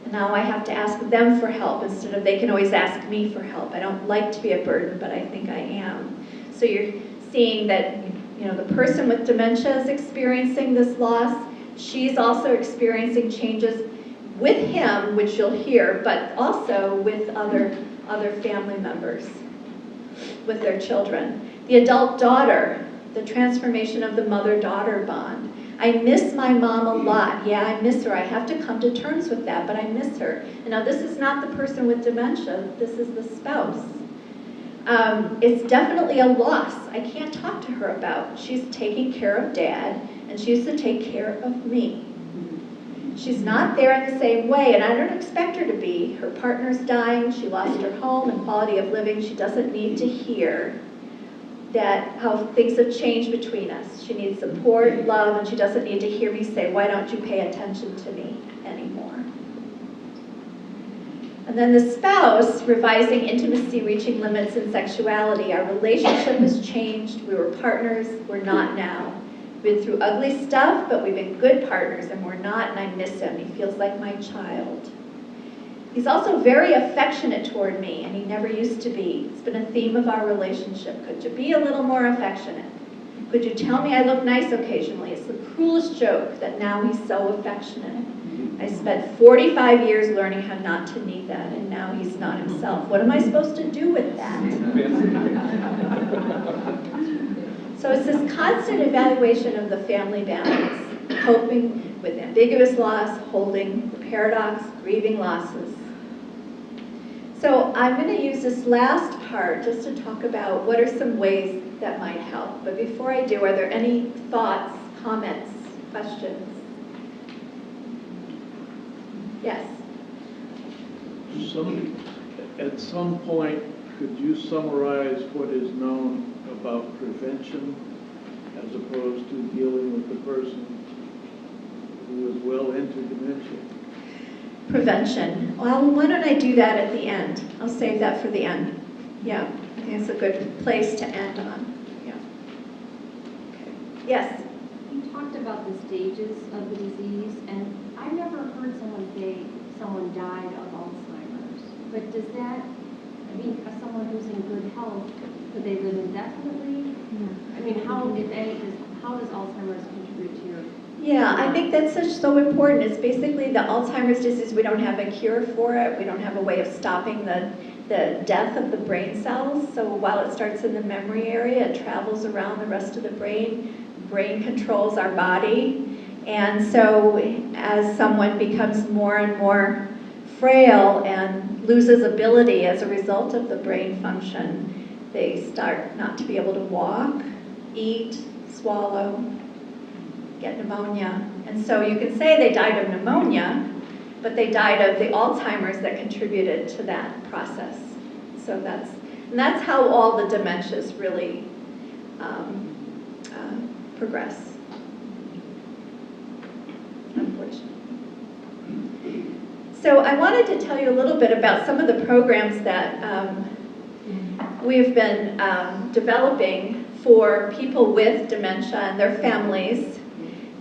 And now I have to ask them for help instead of they can always ask me for help. I don't like to be a burden, but I think I am. So you're seeing that, the person with dementia is experiencing this loss. She's also experiencing changes with him, which you'll hear, but also with other family members, with their children. The adult daughter, the transformation of the mother-daughter bond. I miss my mom a lot. Yeah, I miss her. I have to come to terms with that, but I miss her. And now this is not the person with dementia. This is the spouse. It's definitely a loss I can't talk to her about. She's taking care of Dad, and she used to take care of me. She's not there in the same way, and I don't expect her to be. Her partner's dying. She lost her home and quality of living. She doesn't need to hear that how things have changed between us. She needs support, love, and she doesn't need to hear me say, why don't you pay attention to me anymore? And then the spouse, revising intimacy, reaching limits in sexuality. Our relationship has changed. We were partners, we're not now. We've been through ugly stuff, but we've been good partners, and we're not, and I miss him. He feels like my child. He's also very affectionate toward me, and he never used to be. It's been a theme of our relationship. Could you be a little more affectionate? Could you tell me I look nice occasionally? It's the cruelest joke that now he's so affectionate. I spent 45 years learning how not to need that, and now he's not himself. What am I supposed to do with that? So it's this constant evaluation of the family balance, coping with ambiguous loss, holding the paradox, grieving losses. So I'm going to use this last part just to talk about what are some ways that might help. But before I do, are there any thoughts, comments, questions? Yes? At some point, could you summarize what is known about prevention as opposed to dealing with the person who is well into dementia? Prevention. Well, why don't I do that at the end? I'll save that for the end. Yeah, I think it's a good place to end on. Yeah. Okay. Yes? You talked about the stages of the disease, and I've never heard someone say someone died of Alzheimer's. But does that, I mean, as someone who's in good health, could they live indefinitely? I mean, how, if any, how does Alzheimer's contribute to your? Yeah, I think that's so important. It's basically the Alzheimer's disease. We don't have a cure for it. We don't have a way of stopping the death of the brain cells. So while it starts in the memory area, it travels around the rest of the brain. Brain controls our body. And so as someone becomes more and more frail and loses ability as a result of the brain function, they start not to be able to walk, eat, swallow, get pneumonia. And so you could say they died of pneumonia, but they died of the Alzheimer's that contributed to that process. So that's how all the dementias really progress, unfortunately. So I wanted to tell you a little bit about some of the programs that we've been developing for people with dementia and their families.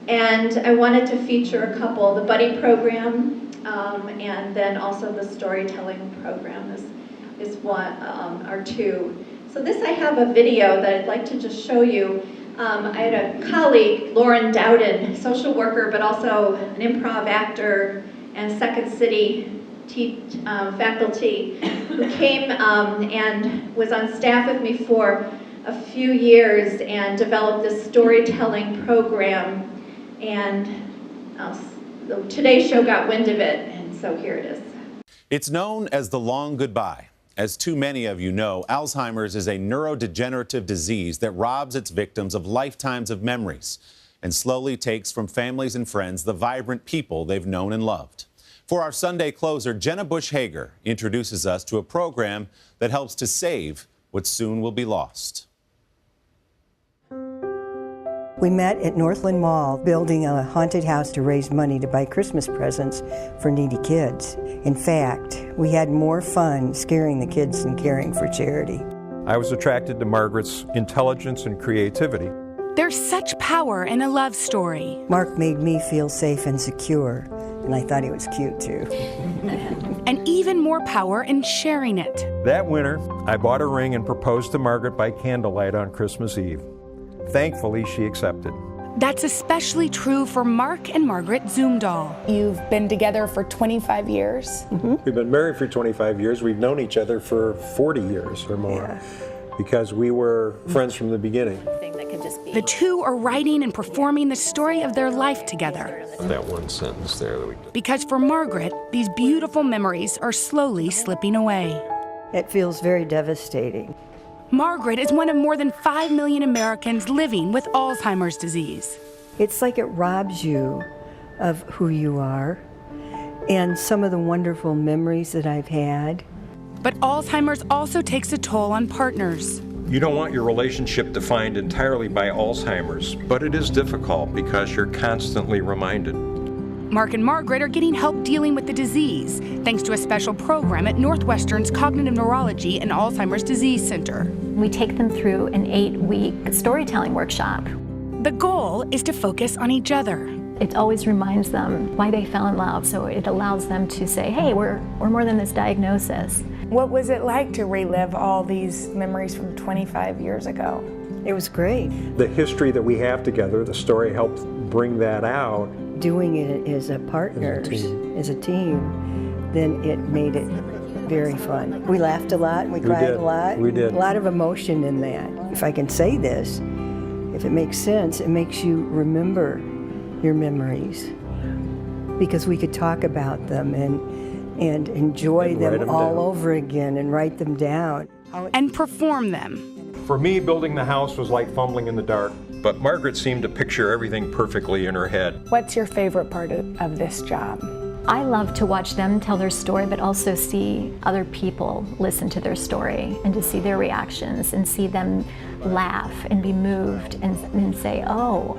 And I wanted to feature a couple, the Buddy program, and then also the storytelling program is one, are two. So this, I have a video that I'd like to just show you. I had a colleague, Lauren Dowden, social worker, but also an improv actor and Second City faculty, who came and was on staff with me for a few years and developed this storytelling program. And the Today Show got wind of it, and so here it is. It's known as the long goodbye. As too many of you know, Alzheimer's is a neurodegenerative disease that robs its victims of lifetimes of memories and slowly takes from families and friends the vibrant people they've known and loved. For our Sunday closer, Jenna Bush Hager introduces us to a program that helps to save what soon will be lost. We met at Northland Mall, building a haunted house to raise money to buy Christmas presents for needy kids. In fact, we had more fun scaring the kids than caring for charity. I was attracted to Margaret's intelligence and creativity. There's such power in a love story. Mark made me feel safe and secure, and I thought he was cute too. And even more power in sharing it. That winter, I bought a ring and proposed to Margaret by candlelight on Christmas Eve. Thankfully, she accepted. That's especially true for Mark and Margaret Zoomdahl. You've been together for 25 years? Mm-hmm. We've been married for 25 years. We've known each other for 40 years or more, because we were friends from the beginning. The two are writing and performing the story of their life together. That one sentence there that we did. Because for Margaret, these beautiful memories are slowly slipping away. It feels very devastating. Margaret is one of more than 5 million Americans living with Alzheimer's disease. It's like it robs you of who you are and some of the wonderful memories that I've had. But Alzheimer's also takes a toll on partners. You don't want your relationship defined entirely by Alzheimer's, but it is difficult because you're constantly reminded. Mark and Margaret are getting help dealing with the disease, thanks to a special program at Northwestern's Cognitive Neurology and Alzheimer's Disease Center. We take them through an 8-week storytelling workshop. The goal is to focus on each other. It always reminds them why they fell in love, so it allows them to say, hey, we're more than this diagnosis. What was it like to relive all these memories from 25 years ago? It was great. The history that we have together, the story helps bring that out. Doing it as a partner, as a team, then it made it very fun. We laughed a lot, we cried a lot. We did. A lot of emotion in that. If I can say this, if it makes sense, it makes you remember your memories, because we could talk about them and enjoy them all over again and write them down. And perform them. For me, building the house was like fumbling in the dark, but Margaret seemed to picture everything perfectly in her head. What's your favorite part of this job? I love to watch them tell their story, but also see other people listen to their story and to see their reactions and see them laugh and be moved and say, oh,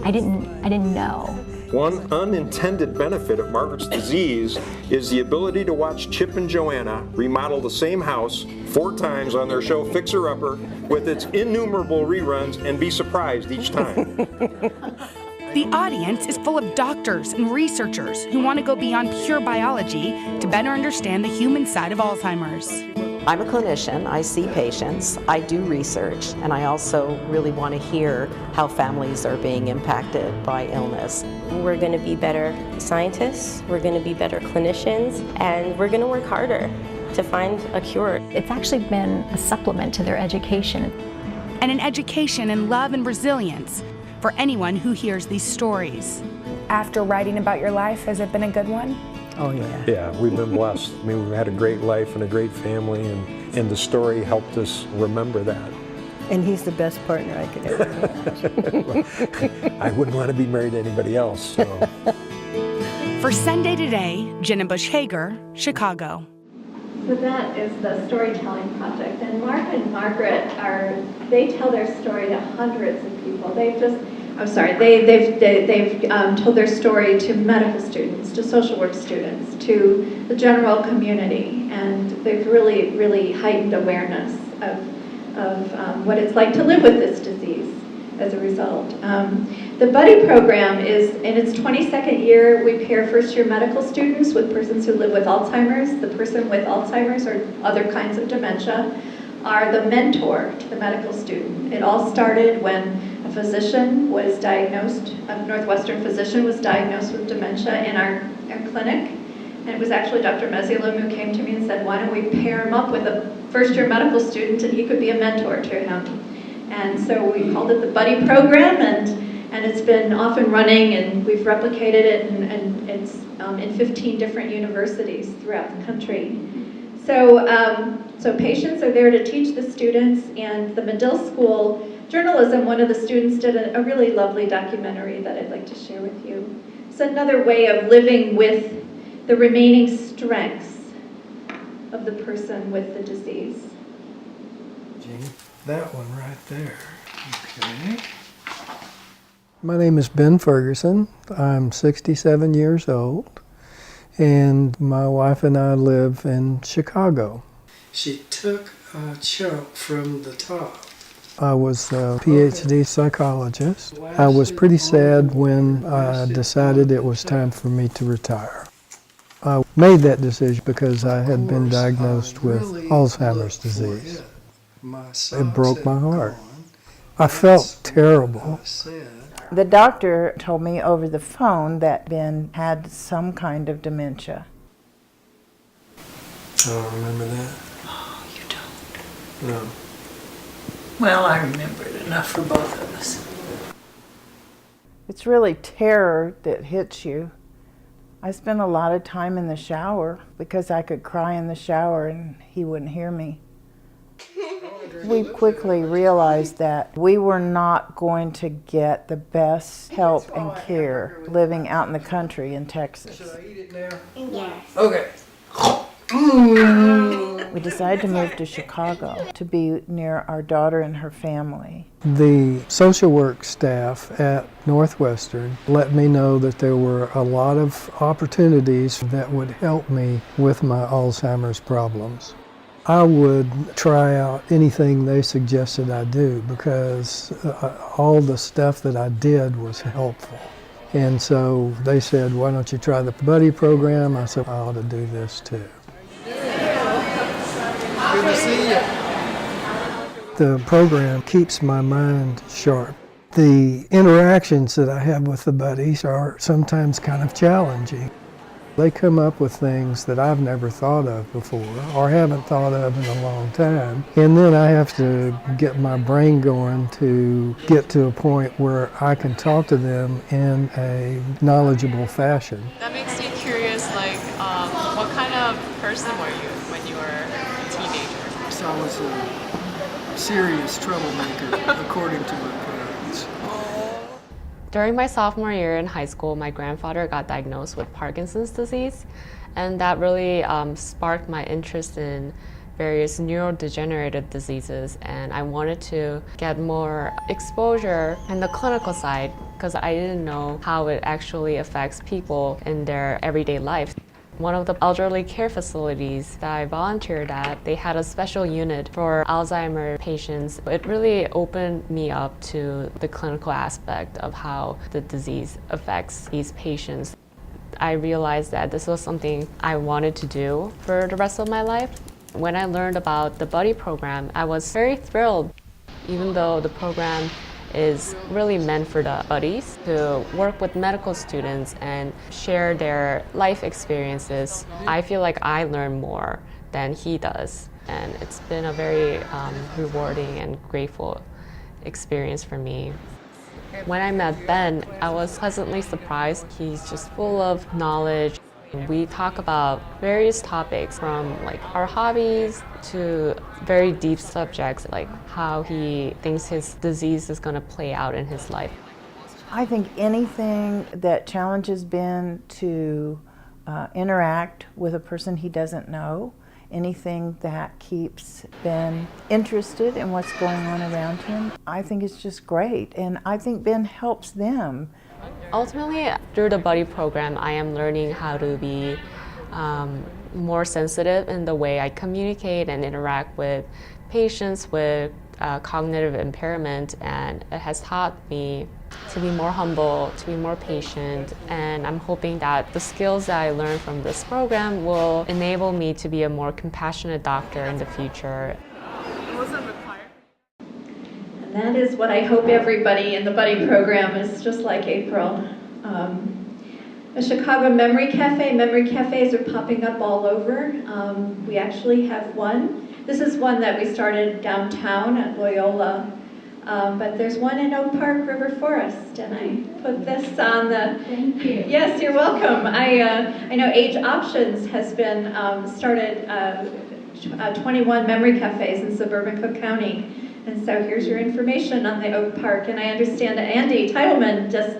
I didn't know. One unintended benefit of Margaret's disease is the ability to watch Chip and Joanna remodel the same house 4 times on their show Fixer Upper with its innumerable reruns and be surprised each time. The audience is full of doctors and researchers who want to go beyond pure biology to better understand the human side of Alzheimer's. I'm a clinician, I see patients, I do research, and I also really want to hear how families are being impacted by illness. We're going to be better scientists, we're going to be better clinicians, and we're going to work harder to find a cure. It's actually been a supplement to their education. And an education in love and resilience for anyone who hears these stories. After writing about your life, has it been a good one? Oh yeah. Yeah, we've been blessed. I mean, we've had a great life and a great family, and the story helped us remember that. And he's the best partner I could ever have. I wouldn't want to be married to anybody else, so. For Sunday Today, Jenna Bush Hager, Chicago. So that is the storytelling project, and Mark and Margaret they tell their story to hundreds of people. They've told their story to medical students, to social work students, to the general community, and they've really, really heightened awareness of what it's like to live with this disease as a result. The Buddy program is in its 22nd year. We pair first-year medical students with persons who live with Alzheimer's. The person with Alzheimer's or other kinds of dementia are the mentor to the medical student. It all started when a physician was diagnosed, a Northwestern physician was diagnosed with dementia in our clinic. And it was actually Dr. Mezialum who came to me and said, why don't we pair him up with a first-year medical student and he could be a mentor to him. And so we called it the Buddy program, and it's been off and running, and we've replicated it, and it's in 15 different universities throughout the country. So patients are there to teach the students, and the Medill School Journalism, one of the students did a really lovely documentary that I'd like to share with you. It's another way of living with the remaining strengths of the person with the disease. That one right there. Okay. My name is Ben Ferguson. I'm 67 years old, and my wife and I live in Chicago. She took a chunk from the top. I was a PhD psychologist. I was pretty sad when I decided it was time for me to retire. I made that decision because I had been diagnosed with Alzheimer's disease. It broke my heart. I felt terrible. The doctor told me over the phone that Ben had some kind of dementia. I don't remember that. Oh, you don't? No. Well, I remember it enough for both of us. It's really terror that hits you. I spent a lot of time in the shower because I could cry in the shower and he wouldn't hear me. We quickly realized that we were not going to get the best help and care living out in the country in Texas. Should I eat it now? Yes. Okay. We decided to move to Chicago to be near our daughter and her family. The social work staff at Northwestern let me know that there were a lot of opportunities that would help me with my Alzheimer's problems. I would try out anything they suggested I do because all the stuff that I did was helpful. And so they said, why don't you try the buddy program? I said, I ought to do this too. Good to see you. The program keeps my mind sharp. The interactions that I have with the buddies are sometimes kind of challenging. They come up with things that I've never thought of before or haven't thought of in a long time. And then I have to get my brain going to get to a point where I can talk to them in a knowledgeable fashion. That makes me curious, what kind of person were you when you were a teenager? So I was a serious troublemaker, according to my parents. During my sophomore year in high school, my grandfather got diagnosed with Parkinson's disease, and that really sparked my interest in various neurodegenerative diseases, and I wanted to get more exposure in the clinical side because I didn't know how it actually affects people in their everyday life. One of the elderly care facilities that I volunteered at, they had a special unit for Alzheimer's patients. It really opened me up to the clinical aspect of how the disease affects these patients. I realized that this was something I wanted to do for the rest of my life. When I learned about the buddy program, I was very thrilled. Even though the program is really meant for the buddies to work with medical students and share their life experiences, I feel like I learn more than he does. And it's been a very rewarding and grateful experience for me. When I met Ben, I was pleasantly surprised. He's just full of knowledge. We talk about various topics from our hobbies to very deep subjects like how he thinks his disease is going to play out in his life. I think anything that challenges Ben to interact with a person he doesn't know, anything that keeps Ben interested in what's going on around him, I think it's just great. And I think Ben helps them. Ultimately, through the buddy program, I am learning how to be more sensitive in the way I communicate and interact with patients with cognitive impairment, and it has taught me to be more humble, to be more patient, and I'm hoping that the skills that I learned from this program will enable me to be a more compassionate doctor in the future. And that is what I hope everybody in the buddy program is just like April. A Chicago Memory Cafe. Memory cafes are popping up all over. We actually have one. This is one that we started downtown at Loyola, but there's one in Oak Park River Forest, and I put this on the... Thank you. Yes, you're welcome. I know Age Options has been started 21 memory cafes in suburban Cook County. And so here's your information on the Oak Park. And I understand that Andy Titleman just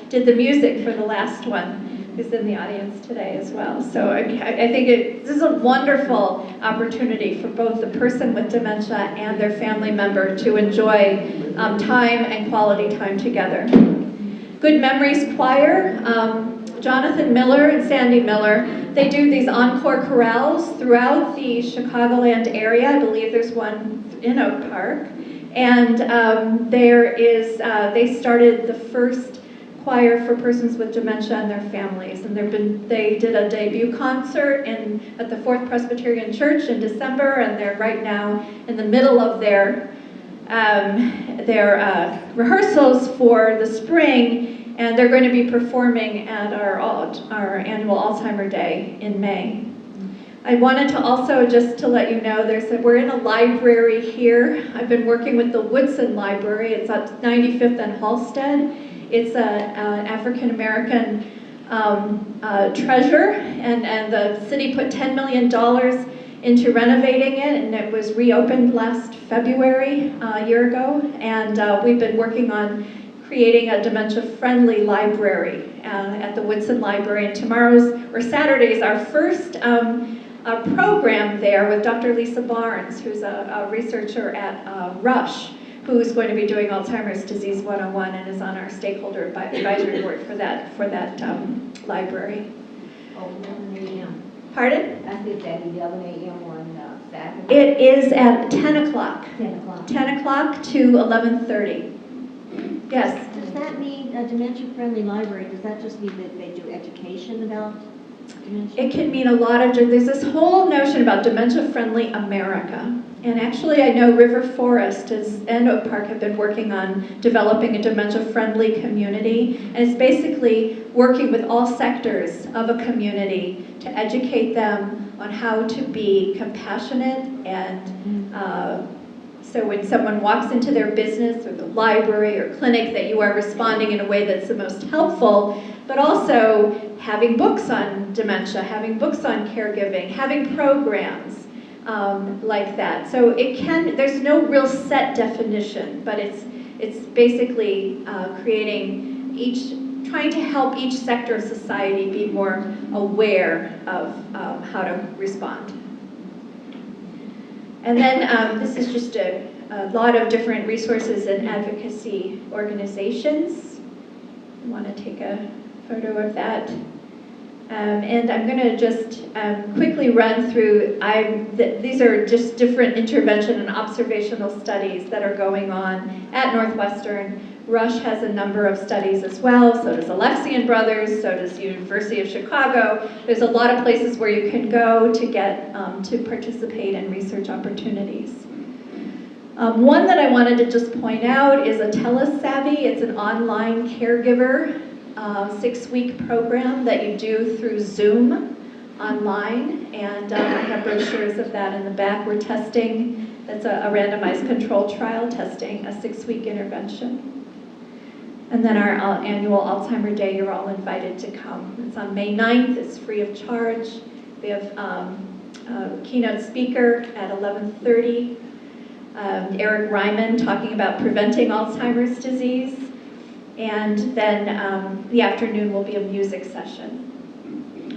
did the music for the last one, who's in the audience today as well. So I think this is a wonderful opportunity for both the person with dementia and their family member to enjoy time and quality time together. Good Memories Choir, Jonathan Miller and Sandy Miller, they do these encore chorales throughout the Chicagoland area. I believe there's one in Oak Park. And they started the first choir for persons with dementia and their families. And they did a debut concert at the Fourth Presbyterian Church in December, and they're right now in the middle of their rehearsals for the spring. And they're going to be performing at our annual Alzheimer Day in May. I wanted to also just to let you know we're in a library here. I've been working with the Woodson Library. It's at 95th and Halsted. It's an African American treasure, and the city put $10 million into renovating it, and it was reopened last February, a year ago. And we've been working on creating a dementia-friendly library at the Woodson Library. And Saturday is our first a program there with Dr. Lisa Barnes, who's a researcher at Rush, who's going to be doing Alzheimer's Disease 101 and is on our stakeholder advisory board for that library. Oh, 11 a.m. Pardon? I think that 11 a.m. on Saturday. It is at 10 o'clock. 10 o'clock. 10 o'clock to 11:30. Yes? Does that mean a dementia-friendly library? Does that just mean that they do education about dementia? It can mean a lot of, there's this whole notion about dementia-friendly America. And actually, I know River Forest and Oak Park have been working on developing a dementia-friendly community. And it's basically working with all sectors of a community to educate them on how to be compassionate and so when someone walks into their business or the library or clinic, that you are responding in a way that's the most helpful, but also having books on dementia, having books on caregiving, having programs like that. So there's no real set definition, but it's basically trying to help each sector of society be more aware of how to respond. And then this is just a lot of different resources and advocacy organizations. I want to take a photo of that. And I'm going to just quickly run through, these are just different intervention and observational studies that are going on at Northwestern. Rush has a number of studies as well, so does Alexian Brothers, so does University of Chicago. There's a lot of places where you can go to get to participate in research opportunities. One that I wanted to just point out is a Telesavvy. It's an online caregiver 6-week program that you do through Zoom online, and I have brochures of that in the back. We're testing, that's a randomized control trial testing a 6-week intervention. And then our annual Alzheimer Day, you're all invited to come. It's on May 9th, it's free of charge. We have a keynote speaker at 11:30, Eric Ryman talking about preventing Alzheimer's disease. And then the afternoon will be a music session,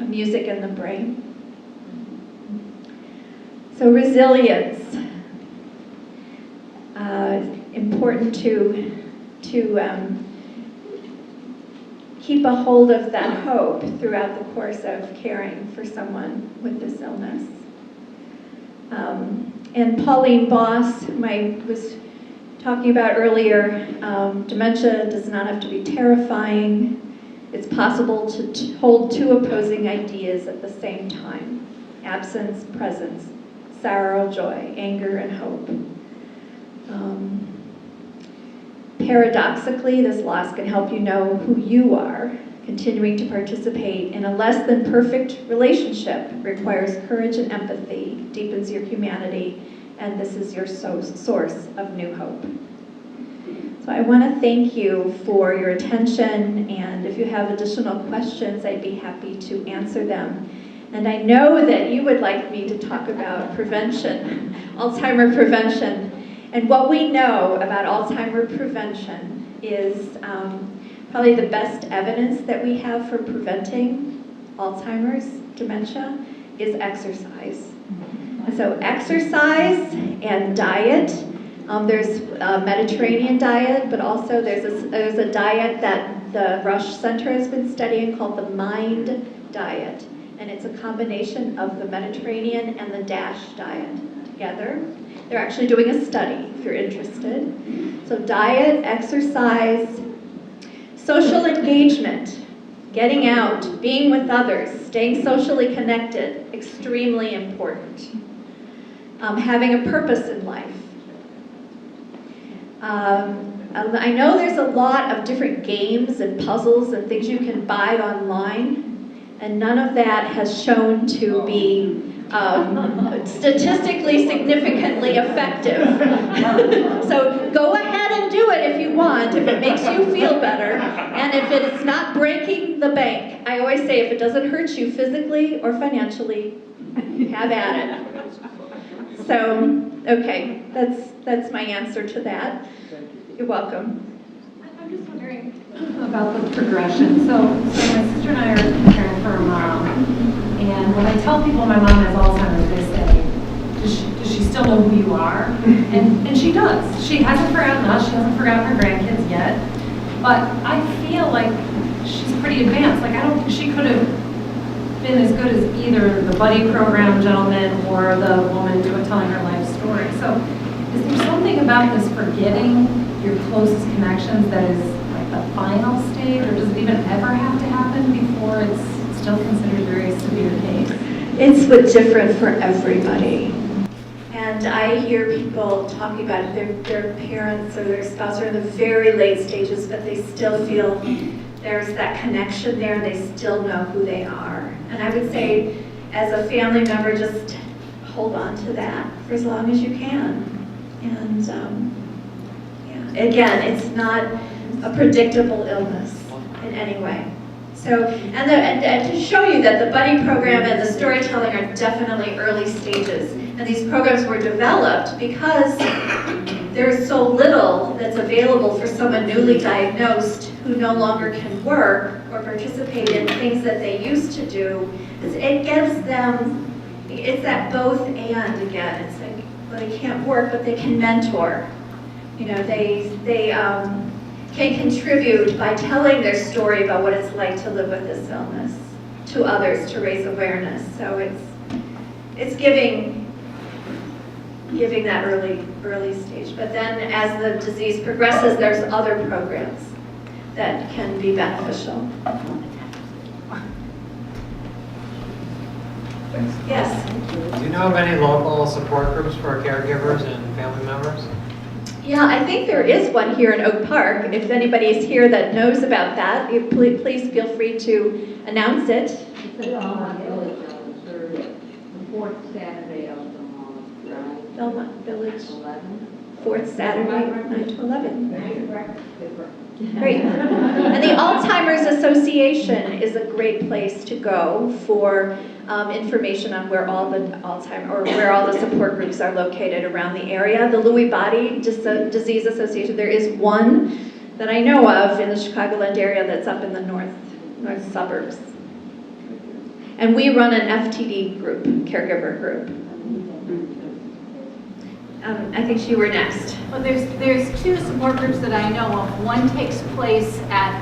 music and the brain. So resilience, important to keep a hold of that hope throughout the course of caring for someone with this illness. And Pauline Boss, whom I was talking about earlier, dementia does not have to be terrifying. It's possible to hold two opposing ideas at the same time: absence, presence, sorrow, joy, anger, and hope. Paradoxically, this loss can help you know who you are. Continuing to participate in a less than perfect relationship requires courage and empathy, deepens your humanity, and this is your source of new hope. So I want to thank you for your attention, and if you have additional questions, I'd be happy to answer them. And I know that you would like me to talk about prevention, Alzheimer prevention. And what we know about Alzheimer prevention is probably the best evidence that we have for preventing Alzheimer's dementia is exercise. And so exercise and diet. There's a Mediterranean diet, but also there's a diet that the Rush Center has been studying called the MIND diet. And it's a combination of the Mediterranean and the DASH diet together. They're actually doing a study, if you're interested. So diet, exercise, social engagement, getting out, being with others, staying socially connected, extremely important. Having a purpose in life. I know there's a lot of different games and puzzles and things you can buy online, and none of that has shown to be statistically significantly effective. So go ahead and do it if you want, if it makes you feel better, and if it's not breaking the bank. I always say if it doesn't hurt you physically or financially, have at it. So, okay, that's my answer to that. You're welcome. I'm just wondering about the progression. So my sister and I are caring for her mom, And when I tell people my mom has Alzheimer's, they say, does she still know who you are? And she does. She hasn't forgotten us. She hasn't forgotten her grandkids yet. But I feel like she's pretty advanced. Like, I don't think she could have been as good as either the buddy program gentleman or the woman telling her life story. So is there something about this forgetting your closest connections that is like the final stage, or does it even ever have to happen before it's still considered a very severe case? It's what's different for everybody. And I hear people talking about it, their parents or their spouse are in the very late stages, but they still feel there's that connection there and they still know who they are. And I would say, as a family member, just hold on to that for as long as you can. And yeah, again, it's not a predictable illness in any way. So, and to show you that the buddy program and the storytelling are definitely early stages. And these programs were developed because there's so little that's available for someone newly diagnosed who no longer can work or participate in things that they used to do. It gives them, it's that both and again. It's like, well, they can't work, but they can mentor. You know, they can contribute by telling their story about what it's like to live with this illness to others, to raise awareness. So it's giving that early stage. But then as the disease progresses, there's other programs that can be beneficial. Yes? Do you know of any local support groups for caregivers and family members? Yeah, I think there is one here in Oak Park. If anybody is here that knows about that, please feel free to announce it. It's at Belmont Village on the fourth Saturday of the month, right? Belmont Village. 11. Fourth Saturday, 9 to 11. Great. And the Alzheimer's Association is a great place to go for information on where all the where all the support groups are located around the area. The Lewy Body Disease Association, there is one that I know of in the Chicagoland area that's up in the north suburbs. And we run an FTD group, caregiver group. I think you were next. Well, there's two support groups that I know of. One takes place at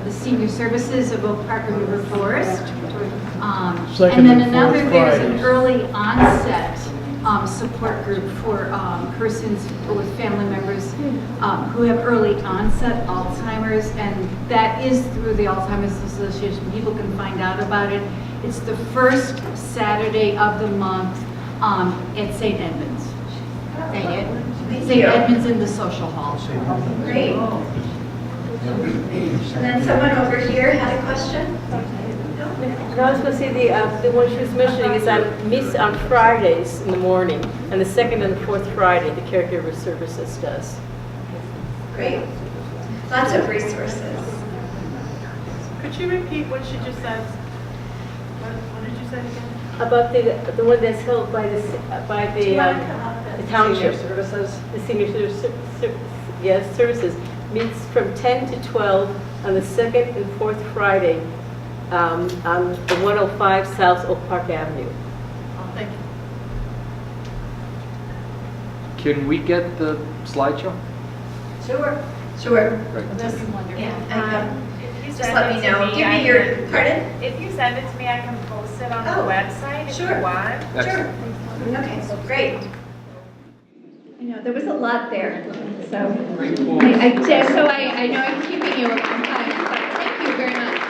the Senior Services of Oak Park and River Forest. And then another, there's an early onset support group for persons with family members who have early onset Alzheimer's, and that is through the Alzheimer's Association. People can find out about it. It's the first Saturday of the month at St. Edmunds. St. Edmunds in the social hall. Great. And then someone over here had a question. No, I was going to say the one she was mentioning is on Fridays in the morning, and the second and the fourth Friday the Caregiver Services does. Great. Lots of resources. Could you repeat what she just said? What did you say again? About the one that's held by the township services. The senior services meets from 10 to 12 on the second and fourth Friday on the 105 South Oak Park Avenue. Oh, thank you. Can we get the slideshow? Sure. Right. This is wonderful. If you Just send let it me to know. me, Give I me your, can- pardon? If you send it to me, I can post it on Oh, the website if sure. you want. Sure. Okay, great. I know, there was a lot there, so I know I'm keeping you a long time, but thank you very much.